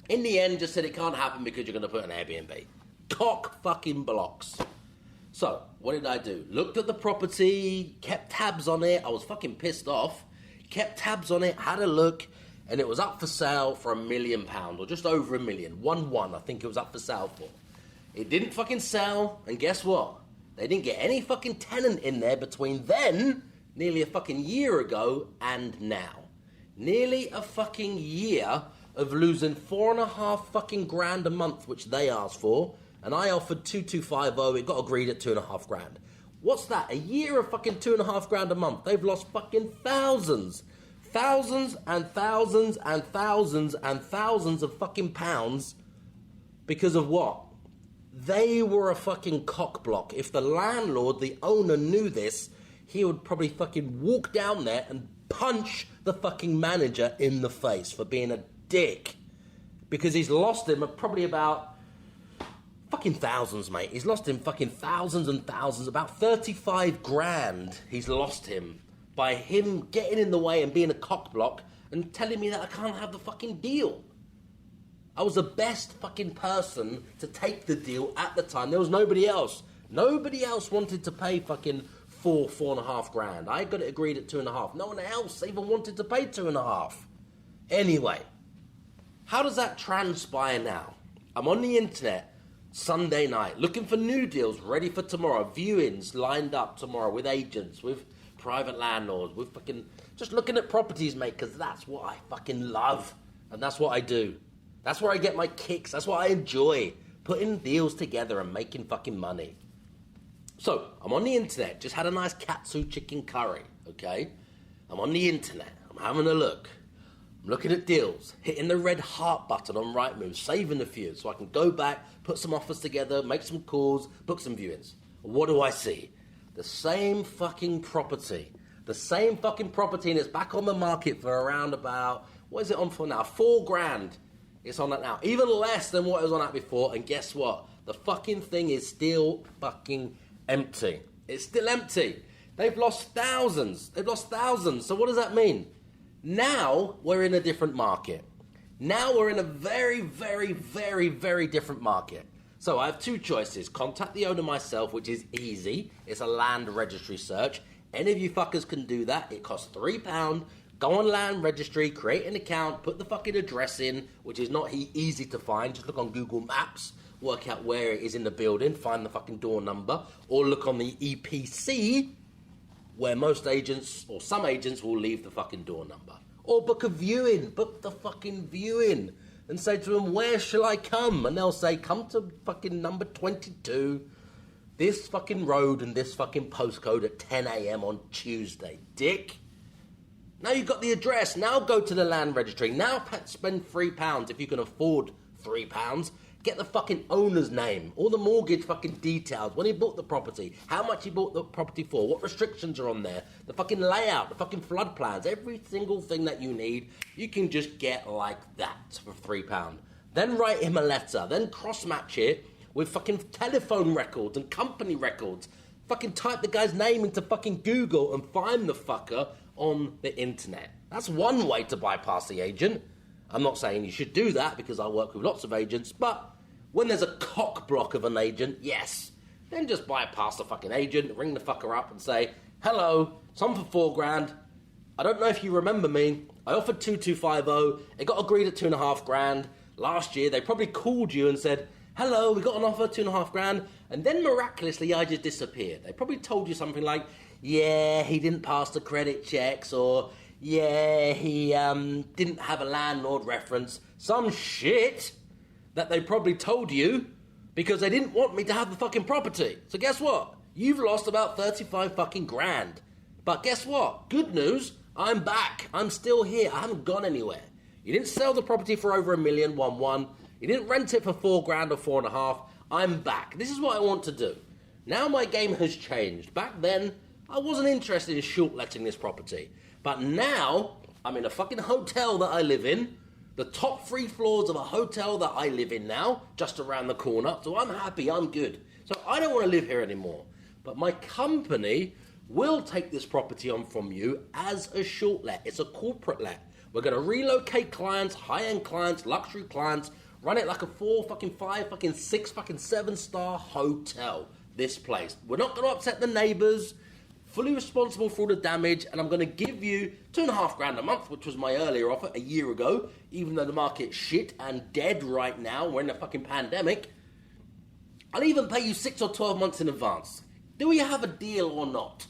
In the end, just said it can't happen because you're going to put an Airbnb. Cock fucking blocks. So, what did I do? Looked at the property, kept tabs on it. I was fucking pissed off. Kept tabs on it, had a look, and it was up for sale for £1 million, or just over £1 million. 1-1, I think it was up for sale for. It didn't fucking sell, and guess what? They didn't get any fucking tenant in there between then, nearly a fucking year ago, and now. Nearly a fucking year of losing $4.5 fucking grand a month, which they asked for, and I offered 2,250. It got agreed at $2.5 grand. What's that? A year of fucking $2.5 grand a month. They've lost fucking thousands and thousands and thousands and thousands of fucking pounds because of what? They were a fucking cockblock. If the landlord, the owner, knew this, he would probably fucking walk down there and punch the fucking manager in the face for being a dick. Because he's lost him at probably about fucking thousands, mate. He's lost him fucking thousands and thousands. About 35 grand he's lost him by him getting in the way and being a cockblock and telling me that I can't have the fucking deal. I was the best fucking person to take the deal at the time. There was nobody else. Nobody else wanted to pay fucking $4.5 grand. I got it agreed at 2.5. No one else even wanted to pay 2.5. Anyway, how does that transpire now? I'm on the internet Sunday night looking for new deals ready for tomorrow. Viewings lined up tomorrow with agents, with private landlords, with fucking just looking at properties, mate, because that's what I fucking love. And that's what I do. That's where I get my kicks. That's what I enjoy. Putting deals together and making fucking money. So, I'm on the internet, just had a nice katsu chicken curry, okay? I'm on the internet, I'm having a look. I'm looking at deals, hitting the red heart button on Rightmove, saving a few, so I can go back, put some offers together, make some calls, book some viewings. What do I see? The same fucking property. The same fucking property, and it's back on the market for around about, what is it on for now? 4 grand. It's on that now. Even less than what it was on that before, and guess what? The fucking thing is still fucking empty. It's still empty. They've lost thousands. So what does that mean? Now we're in a different market. Now we're in a very, very, very, very different market. So I have two choices. Contact the owner myself, which is easy. It's a land registry search. Any of you fuckers can do that. It costs £3. Go on land registry, create an account, put the fucking address in, which is not easy to find. Just look on Google Maps, work out where it is in the building, find the fucking door number, or look on the EPC, where most agents, or some agents, will leave the fucking door number. Or book a viewing, book the fucking viewing, and say to them, where shall I come? And they'll say, come to fucking number 22, this fucking road and this fucking postcode at 10 a.m. on Tuesday, dick. Now you've got the address. Now go to the land registry. Now spend £3 if you can afford £3. Get the fucking owner's name, all the mortgage fucking details, when he bought the property, how much he bought the property for, what restrictions are on there, the fucking layout, the fucking flood plans, every single thing that you need, you can just get like that for £3. Then write him a letter, then cross-match it with fucking telephone records and company records. Fucking type the guy's name into fucking Google and find the fucker on the internet. That's one way to bypass the agent. I'm not saying you should do that because I work with lots of agents, but when there's a cock block of an agent, yes, then just bypass the fucking agent, ring the fucker up and say, hello, some for £4,000. I don't know if you remember me. I offered 2250. It got agreed at £2,500. Last year, they probably called you and said, hello, we got an offer, £2,500. And then miraculously, I just disappeared. They probably told you something like, yeah, he didn't pass the credit checks, or yeah, he didn't have a landlord reference. Some shit that they probably told you because they didn't want me to have the fucking property. So guess what? You've lost about 35 fucking grand. But guess what? Good news, I'm back. I'm still here. I haven't gone anywhere. You didn't sell the property for over $1 million, 1-1. You didn't rent it for £4,000 or 4.5. I'm back. This is what I want to do. Now my game has changed. Back then, I wasn't interested in short letting this property. But now, I'm in a fucking hotel that I live in. The top 3 floors of a hotel that I live in now, just around the corner. So I'm happy, I'm good. So I don't want to live here anymore. But my company will take this property on from you as a short let. It's a corporate let. We're going to relocate clients, high-end clients, luxury clients, run it like a 4, fucking 5, fucking 6, fucking 7-star hotel. This place. We're not going to upset the neighbours. Fully responsible for all the damage, and I'm going to give you £2,500 a month, which was my earlier offer a year ago, even though the market's shit and dead right now. We're in a fucking pandemic. I'll even pay you 6 or 12 months in advance. Do we have a deal or not?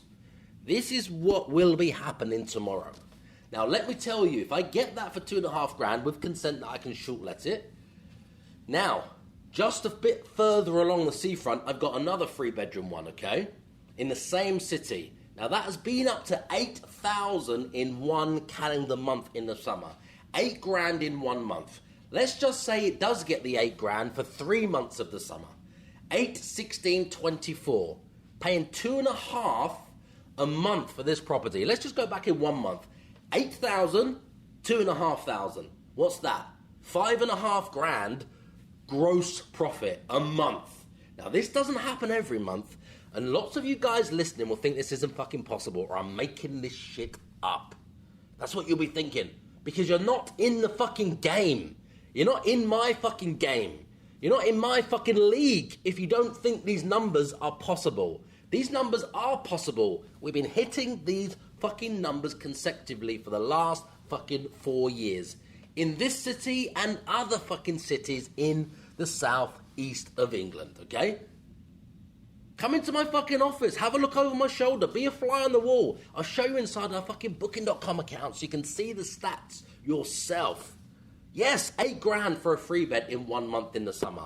This is what will be happening tomorrow. Now, let me tell you, if I get that for £2,500 with consent that I can short let it. Now, just a bit further along the seafront, I've got another 3-bedroom one, okay? In the same city. Now that has been up to 8,000 in one calendar month in the summer. £8,000 in 1 month. Let's just say it does get the £8,000 for 3 months of the summer. 8, 16, 24. Paying 2.5 a month for this property. Let's just go back in 1 month. 8,000, 2,500. What's that? 5,500 gross profit a month. Now this doesn't happen every month. And lots of you guys listening will think this isn't fucking possible, or I'm making this shit up. That's what you'll be thinking. Because you're not in the fucking game. You're not in my fucking game. You're not in my fucking league if you don't think these numbers are possible. These numbers are possible. We've been hitting these fucking numbers consecutively for the last fucking 4 years. In this city and other fucking cities in the southeast of England, okay? Come into my fucking office, have a look over my shoulder, be a fly on the wall. I'll show you inside our fucking booking.com account so you can see the stats yourself. Yes, £8,000 for a 3-bed in 1 month in the summer.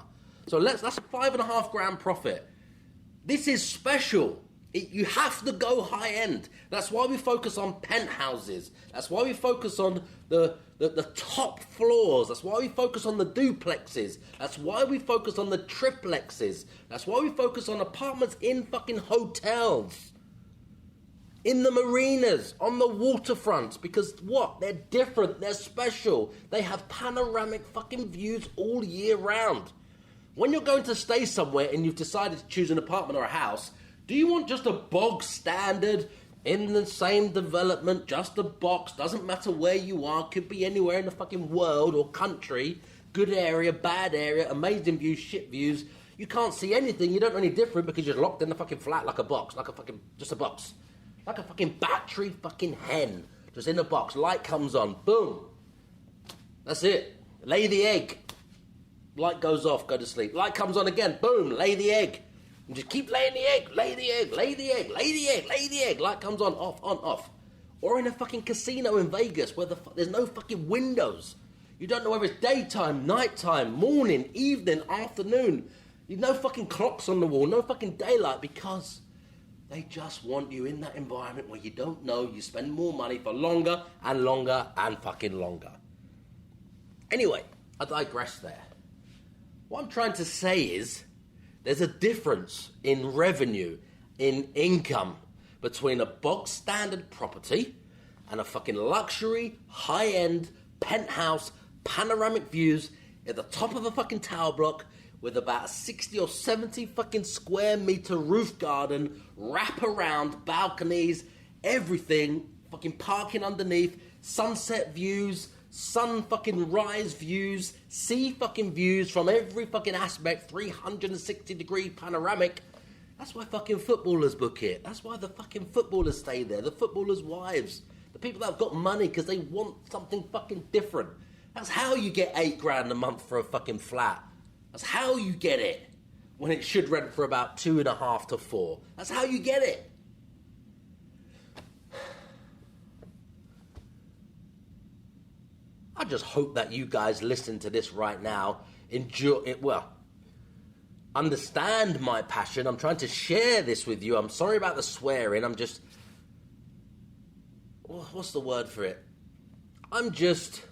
So that's a £5,500 profit. This is special. You have to go high end. That's why we focus on penthouses. That's why we focus on the top floors. That's why we focus on the duplexes. That's why we focus on the triplexes. That's why we focus on apartments in fucking hotels. In the marinas, on the waterfront. Because what? They're different. They're special. They have panoramic fucking views all year round. When you're going to stay somewhere and you've decided to choose an apartment or a house, do you want just a bog standard in the same development, just a box, doesn't matter where you are, could be anywhere in the fucking world or country, good area, bad area, amazing views, shit views, you can't see anything, you don't know any different because you're locked in the fucking flat like a box, just a box. Like a fucking battery fucking hen, just in a box, light comes on, boom. That's it, lay the egg. Light goes off, go to sleep. Light comes on again, boom, lay the egg. And just keep laying the egg, lay the egg, lay the egg, lay the egg, lay the egg. Light comes on, off. Or in a fucking casino in Vegas where there's no fucking windows. You don't know whether it's daytime, nighttime, morning, evening, afternoon. There's no fucking clocks on the wall, no fucking daylight, because they just want you in that environment where you don't know, you spend more money for longer and longer and fucking longer. Anyway, I digress there. What I'm trying to say is, there's a difference in revenue, in income, between a bog standard property and a fucking luxury, high-end, penthouse, panoramic views at the top of a fucking tower block with about a 60 or 70 fucking square meter roof garden, wrap around, balconies, everything, fucking parking underneath, sunset views, sun fucking rise views, sea fucking views from every fucking aspect, 360 degree panoramic. That's why fucking footballers book it. That's why the fucking footballers stay there. The footballers' wives. The people that have got money because they want something fucking different. That's how you get $8,000 a month for a fucking flat. That's how you get it. When it should rent for about 2.5 to 4. That's how you get it. I just hope that you guys listen to this right now, enjoy it, understand my passion. I'm trying to share this with you. I'm sorry about the swearing. I'm just, what's the word for it? I'm just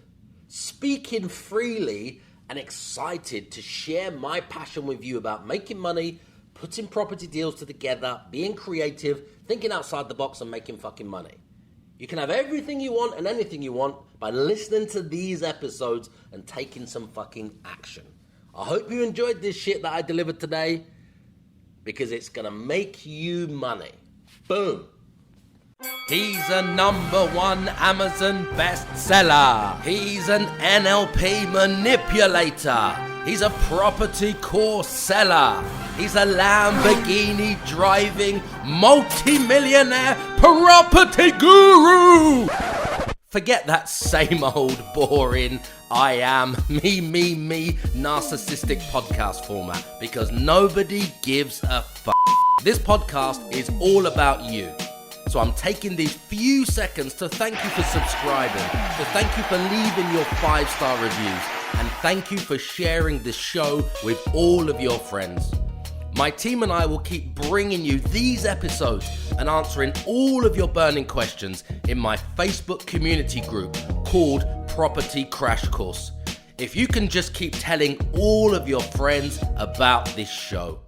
speaking freely and excited to share my passion with you about making money, putting property deals together, being creative, thinking outside the box and making fucking money. You can have everything you want and anything you want by listening to these episodes and taking some fucking action. I hope you enjoyed this shit that I delivered today, because it's gonna make you money. Boom. He's a #1 Amazon bestseller. He's an NLP manipulator. He's a property course seller. He's a Lamborghini driving multi-millionaire property guru. Forget that same old boring I am me narcissistic podcast format, because nobody gives a fuck. This podcast is all about you. So I'm taking these few seconds to thank you for subscribing, to thank you for leaving your 5-star reviews, and thank you for sharing this show with all of your friends. My team and I will keep bringing you these episodes and answering all of your burning questions in my Facebook community group called Property Crash Course. If you can just keep telling all of your friends about this show.